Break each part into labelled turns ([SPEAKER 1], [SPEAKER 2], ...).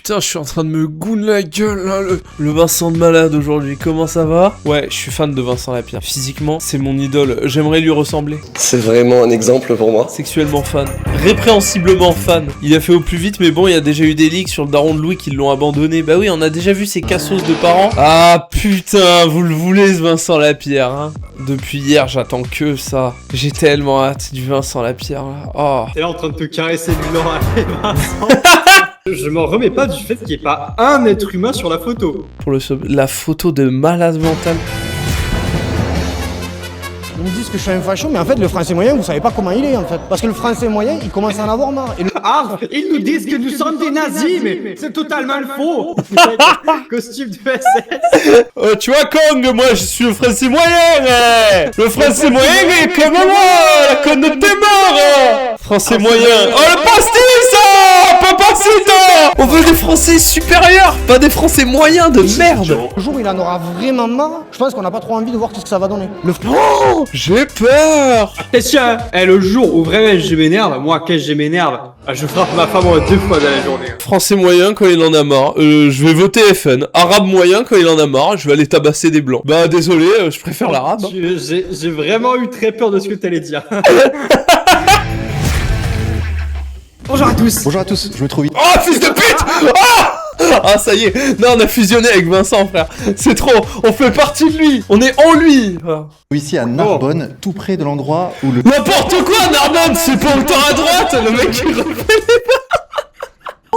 [SPEAKER 1] putain, je suis en train de me goûter la gueule là, le Vincent de malade aujourd'hui, comment ça va? Ouais, je suis fan de Vincent Lapierre. Physiquement, c'est mon idole, j'aimerais lui ressembler.
[SPEAKER 2] C'est vraiment un exemple pour moi.
[SPEAKER 1] Sexuellement fan, répréhensiblement fan. Il a fait au plus vite, mais bon, il y a déjà eu des leaks sur le daron de Louis qui l'ont abandonné. Bah oui, on a déjà vu ces cassos de parents. Ah putain, vous le voulez ce Vincent Lapierre, hein? Depuis hier, j'attends que ça. J'ai tellement hâte du Vincent Lapierre là. Oh.
[SPEAKER 3] T'es là en train de te caresser du l'oreille, Vincent. Je m'en remets pas du fait qu'il n'y ait pas un être humain sur la photo.
[SPEAKER 1] Pour la photo de malade mental.
[SPEAKER 4] Ils me disent que je suis un facho, mais en fait, le français moyen, vous savez pas comment il est, en fait. Parce que le français moyen, il commence à en avoir marre. Et
[SPEAKER 3] Ah, ils nous disent que nous sommes des nazis, mais c'est totalement faux. Costume de SS.
[SPEAKER 1] Tu vois, Kong, moi, je suis le français moyen, Le français moyen est comme moi, la conne de tes morts, Français moyen. Oh, le pastis, ça! Pas passer, on veut des français supérieurs, pas des français moyens de merde.
[SPEAKER 4] le jour où il en aura vraiment marre, je pense qu'on n'a pas trop envie de voir ce que ça va donner.
[SPEAKER 1] Oh, j'ai peur.
[SPEAKER 3] Et tiens, le jour où vraiment je m'énerve, moi, quand je m'énerve, je frappe ma femme 2 fois dans la journée.
[SPEAKER 1] Français moyen quand il en a marre, je vais voter FN. Arabe moyen quand il en a marre, je vais aller tabasser des blancs. Bah désolé, je préfère l'arabe.
[SPEAKER 3] J'ai vraiment eu très peur de ce que t'allais dire. Bonjour à tous.
[SPEAKER 5] Bonjour à tous, je me trouve ici.
[SPEAKER 1] Oh, fils de pute! Ah, ça y est. Non, on a fusionné avec Vincent, frère. C'est trop. On fait partie de lui. On est en lui.
[SPEAKER 5] Ici à Narbonne, tout près de l'endroit où le...
[SPEAKER 1] N'importe quoi, Narbonne. C'est pas autant à droite. Le mec, il refait les pas.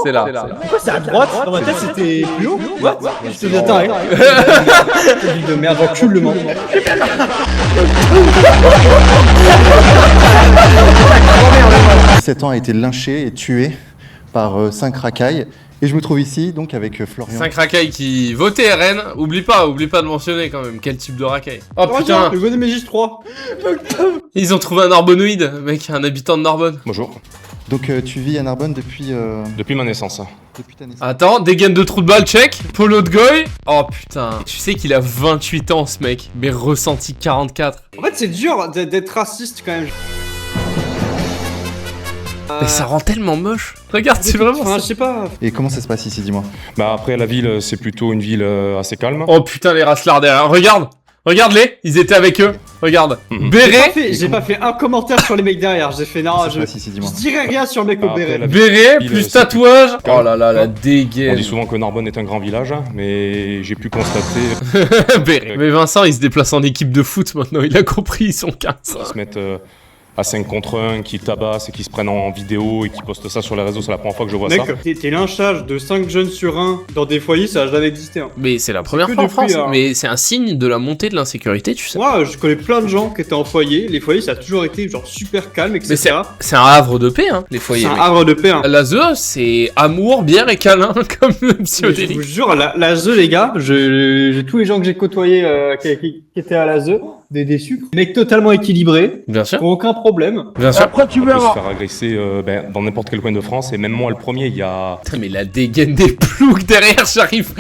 [SPEAKER 1] C'est là.
[SPEAKER 3] Pourquoi c'est à droite? Dans ma tête, c'était plus haut. What? Je te dis, attends, de merde, encule le monde.
[SPEAKER 5] 17 ans a été lynché et tué par 5 racailles. Et je me trouve ici, donc, avec Florian.
[SPEAKER 1] 5 racailles qui votaient RN. Oublie pas de mentionner quand même quel type de racaille. Oh putain.
[SPEAKER 3] Le bon Mégis 3.
[SPEAKER 1] Ils ont trouvé un narbonoïde, mec, un habitant de Narbonne.
[SPEAKER 6] Bonjour.
[SPEAKER 5] Donc tu vis à Narbonne depuis...
[SPEAKER 6] Depuis ma naissance.
[SPEAKER 5] Depuis ta naissance.
[SPEAKER 1] Attends, dégaine de trou de balle, check. Polo de goy. Oh putain. Tu sais qu'il a 28 ans ce mec, mais ressenti 44.
[SPEAKER 3] En fait, c'est dur d'être raciste quand même.
[SPEAKER 1] Mais ça rend tellement moche. Regarde, c'est vraiment
[SPEAKER 3] Enfin,
[SPEAKER 1] ça.
[SPEAKER 3] je sais pas.
[SPEAKER 5] Et comment ça se passe ici, dis-moi?
[SPEAKER 6] Bah après la ville c'est plutôt une ville assez calme.
[SPEAKER 1] Oh putain, les racelards derrière. Regarde-les, ils étaient avec eux. Regarde. Béret.
[SPEAKER 3] J'ai pas fait un commentaire sur les mecs derrière. J'ai fait non,
[SPEAKER 5] Comment ça
[SPEAKER 3] je
[SPEAKER 5] se passe ici, dis-moi?
[SPEAKER 3] dirais rien sur le mec au
[SPEAKER 6] Après,
[SPEAKER 3] béret.
[SPEAKER 6] la
[SPEAKER 1] Béret
[SPEAKER 6] ville,
[SPEAKER 1] plus
[SPEAKER 6] c'est
[SPEAKER 1] tatouage.
[SPEAKER 6] plutôt
[SPEAKER 1] Oh là là, la
[SPEAKER 6] calme. On
[SPEAKER 1] dégaine.
[SPEAKER 6] dit souvent que Narbonne est un grand village, mais j'ai pu constater
[SPEAKER 1] Béret. Mais Vincent, il se déplace en équipe de foot maintenant. Il a compris, ils sont 15.
[SPEAKER 6] qu'ils se mettent à 5 contre 1, qui tabassent et qui se prennent en vidéo et qui postent ça sur les réseaux. C'est la première fois que je vois ça.
[SPEAKER 3] Mec, tes lynchages de 5 jeunes sur 1 dans des foyers, ça a jamais existé. Hein.
[SPEAKER 1] Mais c'est la première
[SPEAKER 3] que
[SPEAKER 1] fois en
[SPEAKER 3] depuis,
[SPEAKER 1] France.
[SPEAKER 3] hein.
[SPEAKER 1] Mais c'est un signe de la montée de l'insécurité, tu sais.
[SPEAKER 3] Moi, je connais plein de gens qui étaient en foyer. Les foyers, ça a toujours été genre super calme, etc.
[SPEAKER 1] Mais c'est un havre de paix, hein, les foyers.
[SPEAKER 3] C'est un
[SPEAKER 1] mec.
[SPEAKER 3] havre de paix. Hein.
[SPEAKER 1] La ZE, c'est amour, bière et câlin, comme le
[SPEAKER 3] Mais je vous
[SPEAKER 1] psychodélique.
[SPEAKER 3] jure, la ZE, les gars, j'ai tous les gens que j'ai côtoyés qui étaient à la ZE, des sucres, des mecs totalement équilibrés,
[SPEAKER 1] Bien sûr.
[SPEAKER 3] aucun problème.
[SPEAKER 1] Bien sûr.
[SPEAKER 6] On peut se faire agresser dans n'importe quel coin de France, et même moi le premier, il y a...
[SPEAKER 1] Putain, mais la dégaine des ploucs derrière, j'arrive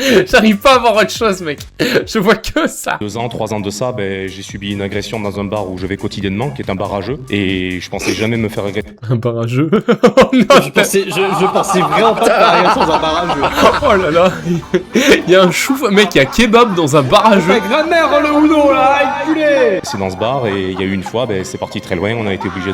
[SPEAKER 1] pas à voir autre chose, mec. Je vois que ça.
[SPEAKER 6] 2 ans, 3 ans de ça, j'ai subi une agression dans un bar où je vais quotidiennement, qui est un bar à jeux, et je pensais jamais me faire agresser.
[SPEAKER 1] Un barrageux. Oh non,
[SPEAKER 3] Je pensais vraiment pas faire rien sans un barrage.
[SPEAKER 1] oh là là. Il y a un chou, mec, il y a kebab dans un barrageux.
[SPEAKER 3] Ma grand-mère, le Uno, là, enculé.
[SPEAKER 6] C'est dans ce bar, et il y a eu une fois, c'est parti très loin, on a été obligé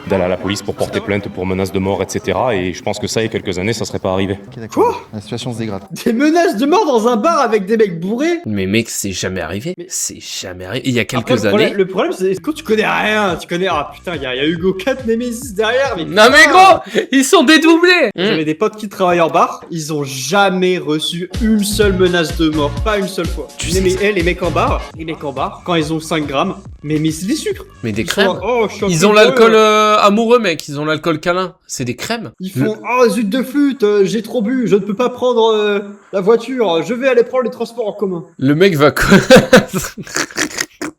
[SPEAKER 6] d'aller à la police pour porter plainte pour menaces de mort, etc. Et je pense que ça, il y a quelques années, ça serait pas arrivé.
[SPEAKER 5] Ok, d'accord. La situation se dégrade.
[SPEAKER 3] Des menaces de mort dans un bar avec des mecs bourrés.
[SPEAKER 1] Mais mec, c'est jamais arrivé. C'est jamais arrivé. Il y a
[SPEAKER 3] Après,
[SPEAKER 1] quelques années.
[SPEAKER 3] le problème, c'est quand tu connais rien, ah putain, il y a Hugo 4 Nemesis derrière, mais
[SPEAKER 1] Non mais gros, ils sont dédoublés.
[SPEAKER 3] J'avais des potes qui travaillent en bar, ils ont jamais reçu une seule menace de mort, pas une seule fois.
[SPEAKER 1] Tu
[SPEAKER 3] Mais,
[SPEAKER 1] sais
[SPEAKER 3] les mecs en bar, quand ils ont 5 grammes, mais c'est des sucres.
[SPEAKER 1] Mais des
[SPEAKER 3] Ils
[SPEAKER 1] crèmes.
[SPEAKER 3] sont, oh, je suis un
[SPEAKER 1] Ils
[SPEAKER 3] peu
[SPEAKER 1] ont l'alcool
[SPEAKER 3] heureux.
[SPEAKER 1] amoureux, mec. Ils ont l'alcool câlin. C'est des crèmes.
[SPEAKER 3] Ils font oh zut de flûte, j'ai trop bu, je ne peux pas prendre la voiture, je vais aller prendre les transports en commun.
[SPEAKER 1] Le mec va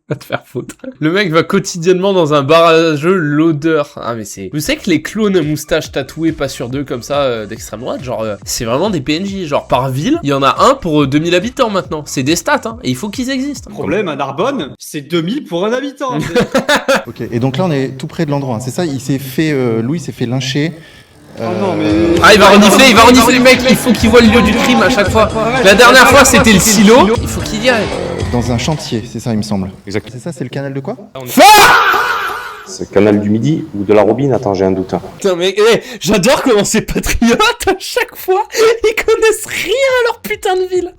[SPEAKER 1] va te faire foutre. Le mec va quotidiennement dans un barrageux, l'odeur. Ah mais c'est... Vous savez que les clones moustaches tatouées pas sur deux comme ça d'extrême droite, genre c'est vraiment des PNJ. Genre par ville, il y en a un pour 2000 habitants maintenant. C'est des stats, hein. Et il faut qu'ils existent.
[SPEAKER 3] Le problème à Narbonne, c'est 2000 pour un habitant.
[SPEAKER 5] Ok, et donc là on est tout près de l'endroit, hein. C'est ça, il s'est fait, Louis s'est fait lyncher
[SPEAKER 3] non, mais...
[SPEAKER 1] Ah, il va renifler, mec, il faut qu'il voit le lieu du crime à chaque fois. La dernière fois, c'était le silo. Il faut qu'il y aille.
[SPEAKER 5] Dans un chantier, c'est ça, il me semble.
[SPEAKER 6] Exact.
[SPEAKER 5] C'est ça, c'est le canal de quoi?
[SPEAKER 6] C'est le canal du Midi ou de la Robine? Attends, j'ai un doute.
[SPEAKER 1] Putain, mais j'adore comment ces patriotes, à chaque fois, ils connaissent rien à leur putain de ville.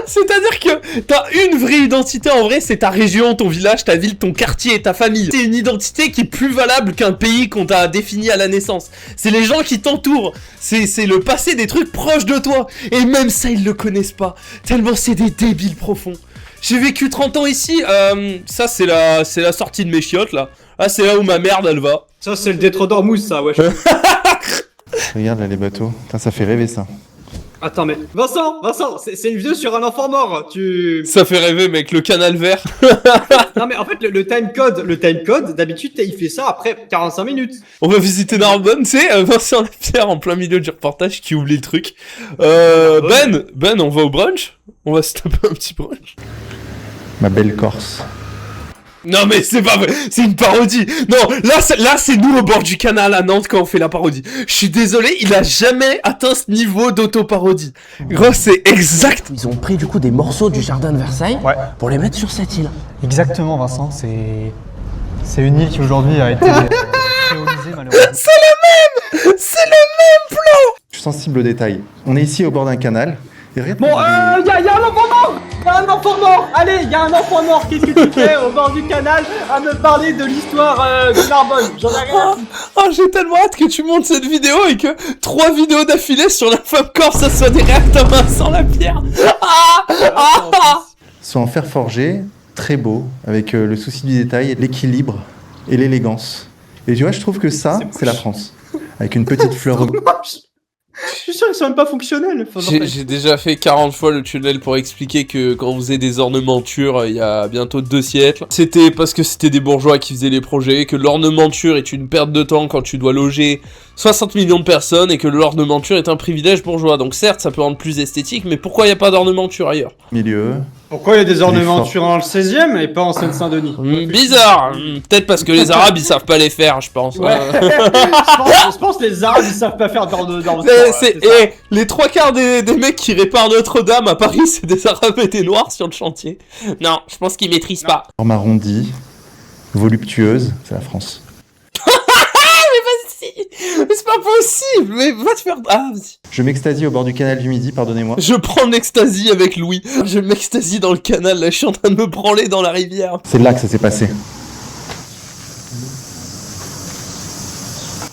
[SPEAKER 1] C'est-à-dire que t'as une vraie identité, en vrai, c'est ta région, ton village, ta ville, ton quartier, ta famille. C'est une identité qui est plus valable qu'un pays qu'on t'a défini à la naissance. C'est les gens qui t'entourent. C'est le passé des trucs proches de toi. Et même ça, ils le connaissent pas. Tellement c'est des débiles profonds. J'ai vécu 30 ans ici, ça c'est la sortie de mes chiottes là. Ah, c'est là où ma merde elle va.
[SPEAKER 3] Ça, c'est le détroit d'Ormuz, ça, wesh.
[SPEAKER 5] Regarde là les bateaux. Putain, ça fait rêver ça.
[SPEAKER 3] Attends, mais... Vincent, c'est une vidéo sur un enfant mort.
[SPEAKER 1] Ça fait rêver, mec, le canal vert.
[SPEAKER 3] Non, mais en fait, le timecode, d'habitude, il fait ça après 45 minutes.
[SPEAKER 1] On va visiter Narbonne, tu sais, Vincent Lapierre en plein milieu du reportage qui oublie le truc. Ben, on va au brunch? On va se taper un petit brunch.
[SPEAKER 5] Ma belle Corse.
[SPEAKER 1] Non mais c'est pas vrai, c'est une parodie. Non, là c'est nous au bord du canal à Nantes quand on fait la parodie. Je suis désolé, il a jamais atteint ce niveau d'auto-parodie. Gros, c'est exact.
[SPEAKER 7] Ils ont pris du coup des morceaux du jardin de Versailles pour les mettre sur cette île.
[SPEAKER 8] Exactement, Vincent, c'est une île qui aujourd'hui a été créolisée malheureusement.
[SPEAKER 1] C'est le même plan.
[SPEAKER 5] Je suis sensible aux détails. On est ici au bord d'un canal. Et regarde
[SPEAKER 3] Bon, y a un enfant mort. Allez, il y a un enfant mort. Qu'est-ce que tu fais au bord du canal à me parler de l'histoire de Narbonne? J'en ai rien à foutre.
[SPEAKER 1] Oh, j'ai tellement hâte que tu montes cette vidéo et que 3 vidéos d'affilée sur la femme corse, ça soit des réacts à Vincent Lapierre.
[SPEAKER 5] sont en fer forgé, très beau, avec le souci du détail, l'équilibre et l'élégance. Et tu vois, je trouve que ça, c'est la France. Avec une petite fleur...
[SPEAKER 3] Je suis sûr qu'ils sont même pas fonctionnels.
[SPEAKER 1] J'ai déjà fait 40 fois le tunnel pour expliquer que quand on faisait des ornementures il y a bientôt 2 siècles, c'était parce que c'était des bourgeois qui faisaient les projets, que l'ornementure est une perte de temps quand tu dois loger 60 millions de personnes et que l'ornementure est un privilège bourgeois. Donc certes, ça peut rendre plus esthétique, mais pourquoi il n'y a pas d'ornementure ailleurs?
[SPEAKER 5] Milieu.
[SPEAKER 3] Pourquoi il y a des ornementures dans le 16e et pas en Seine-Saint-Denis?
[SPEAKER 1] Bizarre. Peut-être parce que les Arabes ils savent pas les faire, je pense.
[SPEAKER 3] Ouais. je pense que les Arabes ils savent pas faire d'ornementure.
[SPEAKER 1] Les 3/4 des mecs qui réparent Notre-Dame à Paris, c'est des Arabes et des Noirs sur le chantier. Non, je pense qu'ils maîtrisent pas.
[SPEAKER 5] Forme arrondie, voluptueuse, c'est la France.
[SPEAKER 1] Mais c'est pas possible. Mais va te faire... Ah, vas-y.
[SPEAKER 5] Je m'extasie au bord du canal du Midi, pardonnez-moi.
[SPEAKER 1] Je prends l'extasie avec Louis. Je m'extasie dans le canal, là, je suis en train de me branler dans la rivière.
[SPEAKER 5] C'est là que ça s'est passé.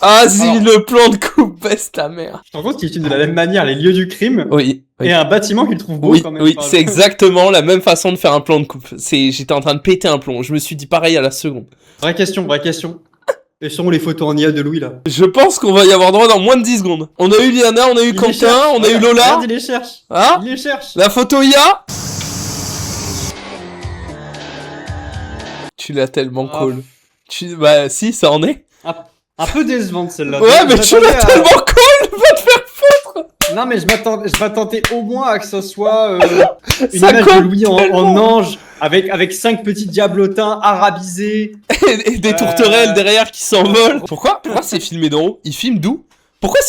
[SPEAKER 1] Ah, si, le plan de coupe, baisse ta mère.
[SPEAKER 3] Je te rends compte qu'ils utilisent de la même manière les lieux du crime
[SPEAKER 1] oui.
[SPEAKER 3] Et un bâtiment qu'ils trouvent beau quand même.
[SPEAKER 1] Oui, c'est exactement la même façon de faire un plan de coupe. J'étais en train de péter un plomb, je me suis dit pareil à la seconde.
[SPEAKER 3] Vraie question. Et sont les photos en IA de Louis là?
[SPEAKER 1] Je pense qu'on va y avoir droit dans moins de 10 secondes. On a eu Liana, on a eu Quentin, on a eu Lola.
[SPEAKER 3] Regarde, il les cherche.
[SPEAKER 1] Hein?
[SPEAKER 3] Il les cherche.
[SPEAKER 1] La photo IA. Tu l'as tellement cool. Bah si, ça en est.
[SPEAKER 3] Un peu décevante celle-là.
[SPEAKER 1] Ouais, mais tu l'as tellement cool, va te faire foutre.
[SPEAKER 3] Non mais je m'attendais au moins à que ce soit une image de Louis en ange avec 5 petits diablotins arabisés
[SPEAKER 1] et des tourterelles derrière qui s'envolent. Pourquoi c'est filmé d'en haut? Il filme d'où? Pourquoi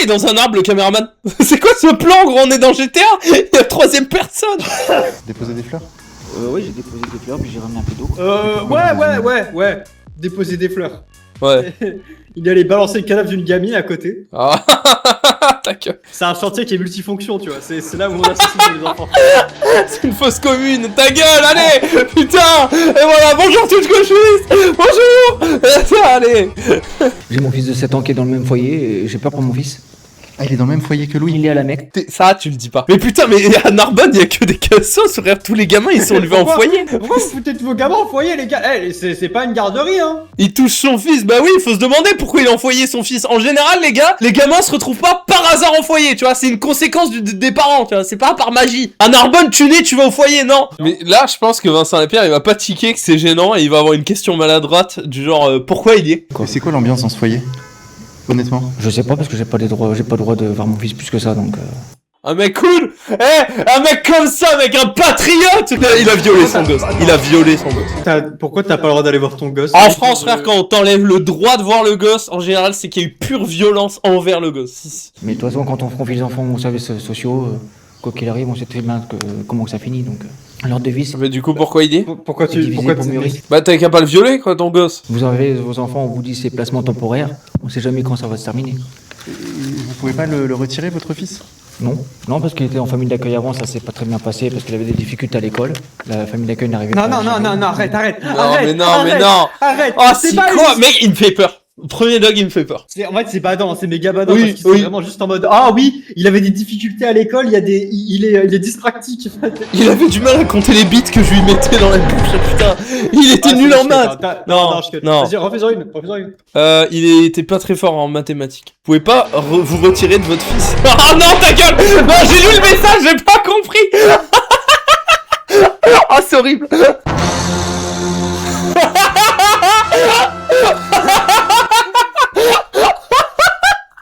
[SPEAKER 1] il est dans un arbre le caméraman? C'est quoi ce plan gros? On est dans GTA? Il y a 3ème personne.
[SPEAKER 5] Déposer des fleurs?
[SPEAKER 7] Oui, j'ai déposé des fleurs puis j'ai ramené un peu d'eau.
[SPEAKER 3] Ouais. Déposer des fleurs.
[SPEAKER 1] Ouais.
[SPEAKER 3] Il allait balancer le cadavre d'une gamine à côté.
[SPEAKER 1] Ah, ta gueule.
[SPEAKER 3] C'est un chantier qui est multifonction, tu vois. C'est là où on assassine les enfants.
[SPEAKER 1] C'est une fausse commune. Ta gueule, allez. Putain. Et voilà, bonjour tout gauchiste. Bonjour. Allez.
[SPEAKER 7] J'ai mon fils de 7 ans qui est dans le même foyer et j'ai peur pour mon fils.
[SPEAKER 5] Ah, il est dans le même foyer que Louis.
[SPEAKER 7] Il est à la Mecque.
[SPEAKER 1] Ça, tu le dis pas. Mais putain, mais à Narbonne, il y a que des cassos. Regarde, tous les gamins, ils sont élevés en foyer.
[SPEAKER 3] Pourquoi vous foutez de vos gamins en foyer, les gars? C'est pas une garderie, hein.
[SPEAKER 1] Il touche son fils. Bah oui, il faut se demander pourquoi il est en foyer, son fils. En général, les gars, les gamins se retrouvent pas par hasard en foyer, tu vois. C'est une conséquence des parents, tu vois. C'est pas par magie. À Narbonne, tu nais, tu vas au foyer, non. Mais là, je pense que Vincent Lapierre, il va pas tiquer que c'est gênant et il va avoir une question maladroite du genre pourquoi il y est.
[SPEAKER 5] Mais c'est quoi l'ambiance dans ce foyer? Honnêtement.
[SPEAKER 7] Je sais pas parce que j'ai pas le droit de voir mon fils plus que ça donc.
[SPEAKER 1] Un mec cool. Un mec comme ça, mec, un patriote. Il a violé son gosse. Il a violé son gosse.
[SPEAKER 3] Pourquoi t'as pas le droit d'aller voir ton gosse?
[SPEAKER 1] En France, frère, quand on t'enlève le droit de voir le gosse, en général, c'est qu'il y a eu pure violence envers le gosse.
[SPEAKER 7] Mais de toute façon, quand on confie les enfants aux services sociaux, quoi qu'il arrive, on sait très bien comment ça finit. Donc, leur devise.
[SPEAKER 1] Mais du coup, pourquoi il dit?
[SPEAKER 3] Pourquoi tu...
[SPEAKER 1] Bah, t'as qu'à pas le violer, quoi, ton gosse.
[SPEAKER 7] Vous avez vos enfants, on vous dit c'est placement temporaire, on sait jamais quand ça va se terminer.
[SPEAKER 5] Vous pouvez pas le retirer, votre fils?
[SPEAKER 7] Non, parce qu'il était en famille d'accueil avant, ça s'est pas très bien passé, parce qu'il avait des difficultés à l'école. La famille d'accueil n'arrivait pas.
[SPEAKER 3] Non, arrête.
[SPEAKER 1] Arrête. Oh, c'est quoi? Mec, il me fait peur. Premier dog, il me fait peur.
[SPEAKER 3] En fait, c'est badant, c'est méga badant, parce qu'ils sont vraiment juste en mode, ah oui, il avait des difficultés à l'école, il est dyspraxique.
[SPEAKER 1] Il avait du mal à compter les bits que je lui mettais dans la bouche, putain. Il était nul en maths. Non.
[SPEAKER 3] Vas-y, refais-en une.
[SPEAKER 1] Il était pas très fort en mathématiques. Vous pouvez pas vous retirer de votre fils. Oh non, ta gueule. Non, j'ai lu le message, j'ai pas compris. Oh, c'est horrible.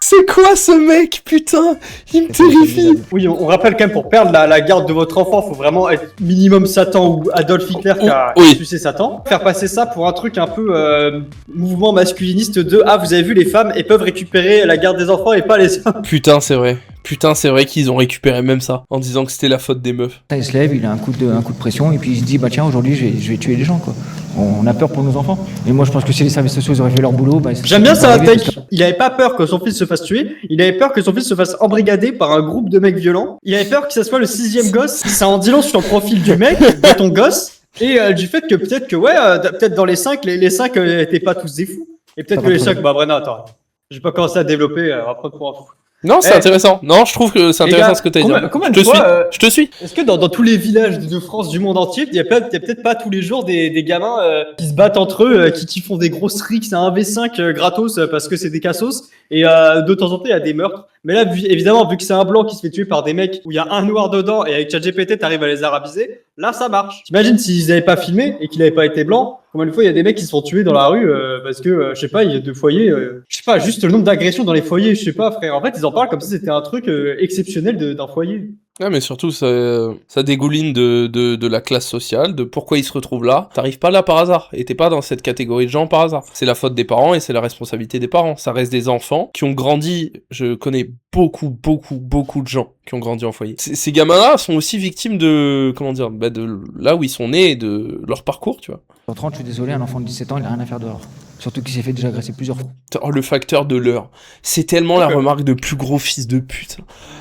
[SPEAKER 1] C'est quoi ce mec, putain? Il me terrifie.
[SPEAKER 3] Oui, on rappelle quand même, pour perdre la garde de votre enfant, faut vraiment être minimum Satan ou Adolf Hitler qui a sucé Satan. Faire passer ça pour un truc un peu mouvement masculiniste de « Ah, vous avez vu, les femmes, elles peuvent récupérer la garde des enfants et pas les hommes. »
[SPEAKER 1] Putain, c'est vrai. Putain, c'est vrai qu'ils ont récupéré même ça, en disant que c'était la faute des meufs.
[SPEAKER 7] Il se lève, il a un coup de pression, et puis il se dit, bah tiens, aujourd'hui, je vais tuer les gens, quoi. On a peur pour nos enfants. Et moi, je pense que si les services sociaux auraient fait leur boulot, bah...
[SPEAKER 3] J'aime bien ça, Tech. Il avait pas peur que son fils se fasse tuer, il avait peur que son fils se fasse embrigader par un groupe de mecs violents, il avait peur que ça soit le 6e gosse. Ça en dit long sur le profil du mec, de ton gosse, et du fait que peut-être que, peut-être dans les 5, les 5 étaient pas tous des fous. Et peut-être que les 5, bah Brenna, attends, j'ai pas commencé à développer, on va prendre pour un fou.
[SPEAKER 1] Non, c'est intéressant. Non, je trouve que c'est intéressant
[SPEAKER 3] gars,
[SPEAKER 1] ce que t'as dit. Je te suis.
[SPEAKER 3] Est-ce que dans tous les villages de France, du monde entier, il y a peut-être pas tous les jours des gamins qui se battent entre eux, qui font des grosses tricks à 1v5 gratos parce que c'est des cassos, et de temps en temps il y a des meurtres. Mais là, évidemment, vu que c'est un blanc qui se fait tuer par des mecs où il y a un noir dedans, et avec ChatGPT t'arrives à les arabiser, là ça marche. T'imagines s'ils avaient pas filmé et qu'il avait pas été blanc, combien de fois il y a des mecs qui se font tuer dans la rue parce que, je sais pas, il y a 2 foyers, je sais pas, juste le nombre d'agressions dans les foyers, je sais pas, frère. En fait, ils en parlent comme si c'était un truc exceptionnel d'un foyer.
[SPEAKER 1] Ouais, mais surtout, ça dégouline de la classe sociale, de pourquoi ils se retrouvent là. T'arrives pas là par hasard, et t'es pas dans cette catégorie de gens par hasard. C'est la faute des parents, et c'est la responsabilité des parents. Ça reste des enfants qui ont grandi, je connais beaucoup de gens qui ont grandi en foyer. Ces gamins-là sont aussi victimes de, de là où ils sont nés et de leur parcours, tu vois.
[SPEAKER 7] En 30, je suis désolé, un enfant de 17 ans, il a rien à faire dehors. Surtout qu'il s'est fait déjà agresser plusieurs fois.
[SPEAKER 1] Oh, le facteur de l'heure. C'est tellement la remarque de plus gros fils de pute.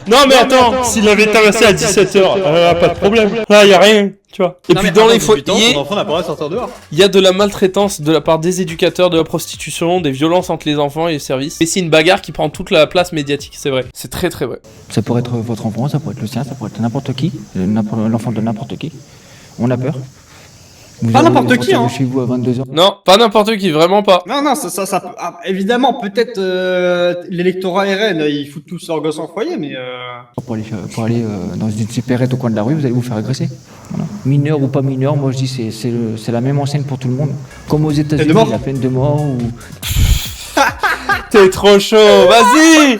[SPEAKER 1] Non, mais attends, s'il avait tabassé à 17h, pas de problème. Là, y a rien, tu vois. Et puis dans les foyers,
[SPEAKER 3] ton enfant n'a pas le droit de sortir dehors.
[SPEAKER 1] Il y a de la maltraitance de la part des éducateurs, de la prostitution, des violences entre les enfants et les services. Et c'est une bagarre qui prend toute la place médiatique, c'est vrai. C'est très vrai.
[SPEAKER 7] Ça pourrait être votre enfant, ça pourrait être le sien, ça pourrait être n'importe qui, l'enfant de n'importe qui. On a peur.
[SPEAKER 3] Pas n'importe qui, hein.
[SPEAKER 7] Chez vous à 22h.
[SPEAKER 1] Non, pas n'importe qui, vraiment pas.
[SPEAKER 3] Non, ça évidemment, peut-être l'électorat RN, ils foutent tous leurs gosses en foyer, mais
[SPEAKER 7] Pour aller dans une supérette au coin de la rue, vous allez vous faire agresser. Voilà. Mineur ou pas mineur, moi je dis c'est la même enseigne pour tout le monde. Comme aux États-Unis, la peine de mort ou...
[SPEAKER 1] T'es trop chaud, vas-y,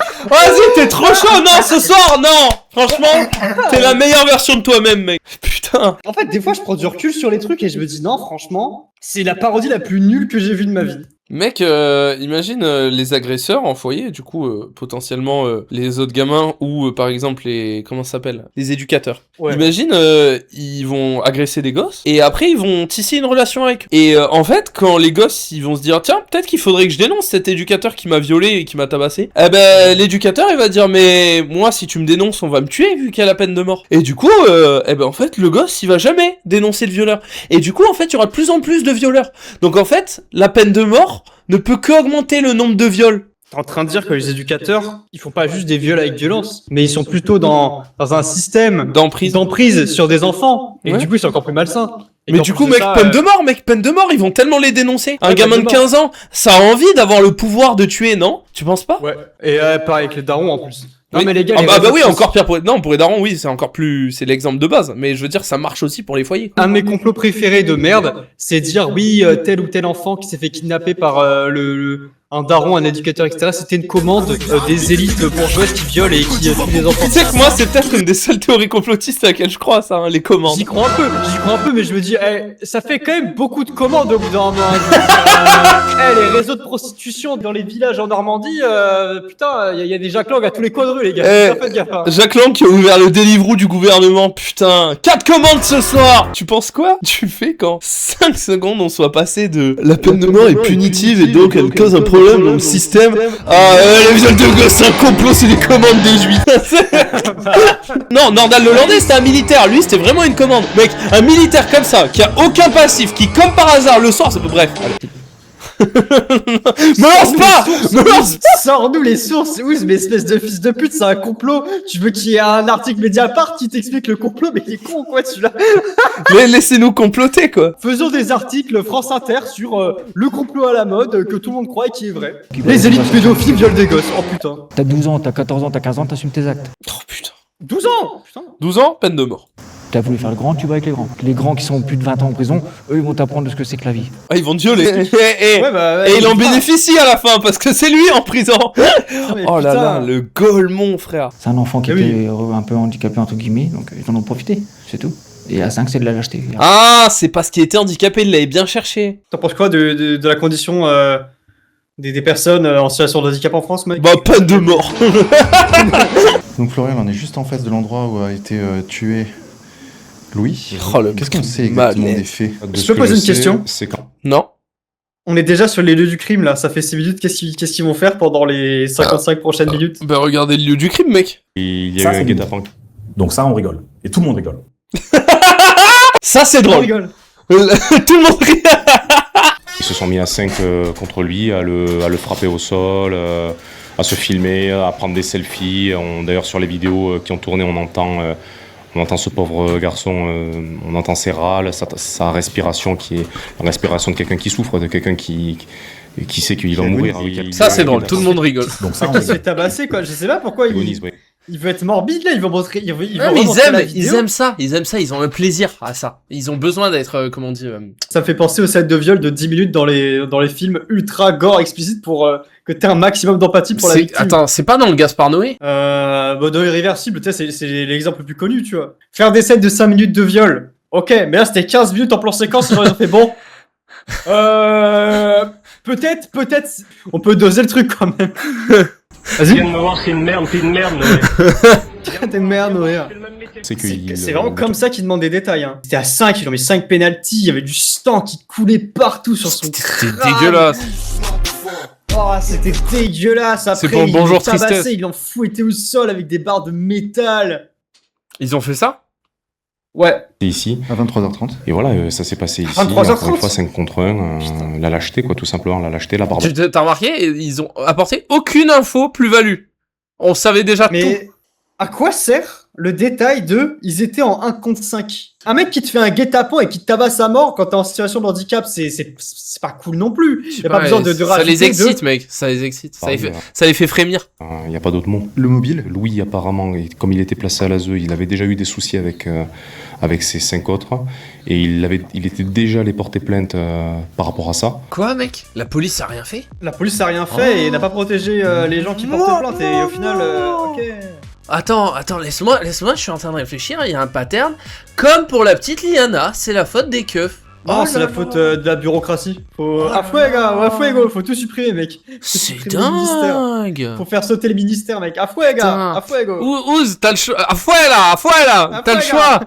[SPEAKER 1] t'es trop chaud, non, ce soir, non. Franchement, t'es la meilleure version de toi-même, mec. Putain.
[SPEAKER 3] En fait, des fois, je prends du recul sur les trucs et je me dis, non, franchement, c'est la parodie la plus nulle que j'ai vue de ma vie.
[SPEAKER 1] Mec, imagine les agresseurs en foyer, du coup, potentiellement les autres gamins ou par exemple comment ça s'appelle, les éducateurs. Ouais. Imagine, ils vont agresser des gosses et après ils vont tisser une relation avec eux. Et en fait, quand les gosses, ils vont se dire, tiens, peut-être qu'il faudrait que je dénonce cet éducateur qui m'a violé et qui m'a tabassé. Eh ben, l'éducateur, il va dire, mais moi, si tu me dénonces, on va me tuer vu qu'il y a la peine de mort. Et du coup, en fait, le gosse, il va jamais dénoncer le violeur. Et du coup, en fait, il y aura de plus en plus de violeurs. Donc en fait, la peine de mort ne peut qu'augmenter le nombre de viols.
[SPEAKER 3] T'es en train de dire que les éducateurs, ils font pas juste des viols avec violence, mais ils sont plutôt dans un système d'emprise sur des enfants. Et du coup, c'est encore plus malsain.
[SPEAKER 1] Mais du coup, peine de mort, ils vont tellement les dénoncer. Un gamin de 15 ans, ça a envie d'avoir le pouvoir de tuer, non? Tu penses pas?
[SPEAKER 3] Ouais. Et pareil avec les darons en plus. Non,
[SPEAKER 1] oui.
[SPEAKER 3] Mais les gars,
[SPEAKER 1] encore pire pour les darons, oui, c'est encore plus, c'est l'exemple de base. Mais je veux dire, ça marche aussi pour les foyers.
[SPEAKER 3] Un de mes complots préférés de merde, c'est dire oui, tel ou tel enfant qui s'est fait kidnapper par un daron, un éducateur, etc. C'était une commande des élites bourgeoises qui violent et qui tuent les enfants.
[SPEAKER 1] Tu sais que moi, c'est peut-être une des seules théories complotistes à laquelle je crois, ça, hein, les commandes.
[SPEAKER 3] J'y crois un peu, mais je me dis, ça fait quand même beaucoup de commandes au bout d'un moment. Les réseaux de prostitution dans les villages en Normandie, putain, il y a des Jack Lang à tous les coins de rue, les gars. Faites gaffe. Hein.
[SPEAKER 1] Jack Lang qui a ouvert le Deliveroo du gouvernement, putain. 4 commandes ce soir. Tu penses quoi? Tu fais quand 5 secondes on soit passé de la peine de mort est punitive et donc elle cause un problème dans le système. Les viols de gosses, c'est un complot, c'est des commandes des juifs. Non, Nordal Lelandais c'était un militaire, lui c'était vraiment une commande. Mec, un militaire comme ça, qui a aucun passif, qui comme par hasard le soir, bref. Me lance pas.
[SPEAKER 3] Sors-nous les sources. Ouz, mais espèce de fils de pute, c'est un complot. Tu veux qu'il y ait un article Mediapart qui t'explique le complot, mais t'es con quoi celui-là.
[SPEAKER 1] Mais laissez-nous comploter quoi.
[SPEAKER 3] Faisons des articles France Inter sur le complot à la mode que tout le monde croit et qui est vrai. Les élites pédophiles violent des gosses. Oh putain.
[SPEAKER 7] T'as 12 ans, t'as 14 ans, t'as 15 ans, t'assumes tes actes.
[SPEAKER 1] Oh putain.
[SPEAKER 3] 12 ans. Putain.
[SPEAKER 1] 12 ans, peine de mort.
[SPEAKER 7] T'as voulu faire le grand, tu vas avec les grands. Les grands qui sont plus de 20 ans en prison, eux ils vont t'apprendre ce que c'est que la vie.
[SPEAKER 1] Ah, ils vont te violer. Et il en bénéficie à la fin parce que c'est lui en prison. Oh là là, le Golemon, frère.
[SPEAKER 7] C'est un enfant qui était un peu handicapé entre guillemets, donc ils en ont profité, c'est tout. Et à 5 c'est de la lâcheté.
[SPEAKER 1] Ah, c'est parce qu'il était handicapé, il l'avait bien cherché.
[SPEAKER 3] T'en penses quoi de la condition des personnes en situation de handicap en France, mec?
[SPEAKER 1] Bah, peine de mort.
[SPEAKER 5] Donc Florian, on est juste en face de l'endroit où a été tué Louis. Qu'est-ce qu'on sait exactement des faits?
[SPEAKER 3] Je peux poser une question?
[SPEAKER 6] C'est quand?
[SPEAKER 1] Non.
[SPEAKER 3] On est déjà sur les lieux du crime là, ça fait 6 minutes, qu'est-ce qu'ils vont faire pendant les 55 prochaines minutes?
[SPEAKER 1] Bah regardez le lieu du crime, mec.
[SPEAKER 6] Il y a eu un guet-apens.
[SPEAKER 9] Donc ça, on rigole. Et tout le monde rigole.
[SPEAKER 1] Ça, c'est drôle. Tout le monde rigole.
[SPEAKER 6] Ils se sont mis à 5 contre lui, à le frapper au sol, à se filmer, à prendre des selfies. D'ailleurs, sur les vidéos qui ont tourné, on entend ce pauvre garçon, on entend ses râles, sa respiration qui est la respiration de quelqu'un qui souffre, de quelqu'un qui sait qu'il va mourir.
[SPEAKER 1] Ça, c'est drôle, tout le monde rigole.
[SPEAKER 9] Donc ça, on
[SPEAKER 3] Il se fait tabasser quoi, je sais pas pourquoi il veut être morbide là, il veut montrer.
[SPEAKER 1] Ils aiment ça, ils ont un plaisir à ça. Ils ont besoin d'être, comment on dit.
[SPEAKER 3] Ça me fait penser aux scènes de viol de 10 minutes dans les films ultra gore explicites pour que t'aies un maximum d'empathie pour la victime.
[SPEAKER 1] Attends, c'est pas dans le Gaspard Noé?
[SPEAKER 3] Dans Irréversible, tu sais, c'est l'exemple le plus connu, tu vois. Faire des scènes de 5 minutes de viol, ok, mais là c'était 15 minutes en plan séquence, ils ont fait bon. Peut-être, on peut doser le truc quand même. Vas-y.
[SPEAKER 10] Tu viens de me voir, c'est une merde, t'es une merde,
[SPEAKER 3] T'es une merde, Noé. C'est vraiment comme ça qu'il demande des détails. Hein. C'était à 5, ils ont mis 5 pénaltys, il y avait du sang qui coulait partout sur son crâne.
[SPEAKER 1] C'était dégueulasse.
[SPEAKER 3] Oh, c'était dégueulasse. Après,
[SPEAKER 1] c'est pour bonjour tristesse.
[SPEAKER 3] Ils l'ont fouetté au sol avec des barres de métal.
[SPEAKER 1] Ils ont fait ça?
[SPEAKER 3] Ouais.
[SPEAKER 6] C'est ici.
[SPEAKER 5] À 23h30.
[SPEAKER 6] Et voilà, ça s'est passé ici.
[SPEAKER 3] 23h30.
[SPEAKER 6] Encore une fois, 5 contre 1. La lâcheté, quoi, tout simplement. La lâcheté, la barbe.
[SPEAKER 1] T'as remarqué? Ils ont apporté aucune info plus-value. On savait déjà tout.
[SPEAKER 3] Mais à quoi sert le détail de ils étaient en 1 contre 5? Un mec qui te fait un guet-apens et qui te tabasse à mort quand t'es en situation de handicap, c'est pas cool non plus. Y a pas besoin de rajouter.
[SPEAKER 1] Ça les excite, mec. Ça les excite. Ça les fait frémir.
[SPEAKER 6] Il n'y a pas d'autre mot.
[SPEAKER 5] Le mobile.
[SPEAKER 6] Louis, apparemment, comme il était placé à l'ASE, il avait déjà eu des soucis avec ses 5 autres. Et il était déjà allé porter plainte par rapport à ça.
[SPEAKER 1] Quoi, mec? La police a rien fait?
[SPEAKER 3] La police a rien fait et n'a pas protégé les gens qui portaient plainte. Et au final, ok.
[SPEAKER 1] Attends, laisse-moi, je suis en train de réfléchir, il y a un pattern. Comme pour la petite Liana, c'est la faute des keufs.
[SPEAKER 3] Oh, c'est la faute de la bureaucratie. A fuego, faut tout supprimer, mec.
[SPEAKER 1] C'est dingue.
[SPEAKER 3] Faut faire sauter les ministères, mec. A fuego.
[SPEAKER 1] Ouz, t'as le choix. Afuela, t'as le choix.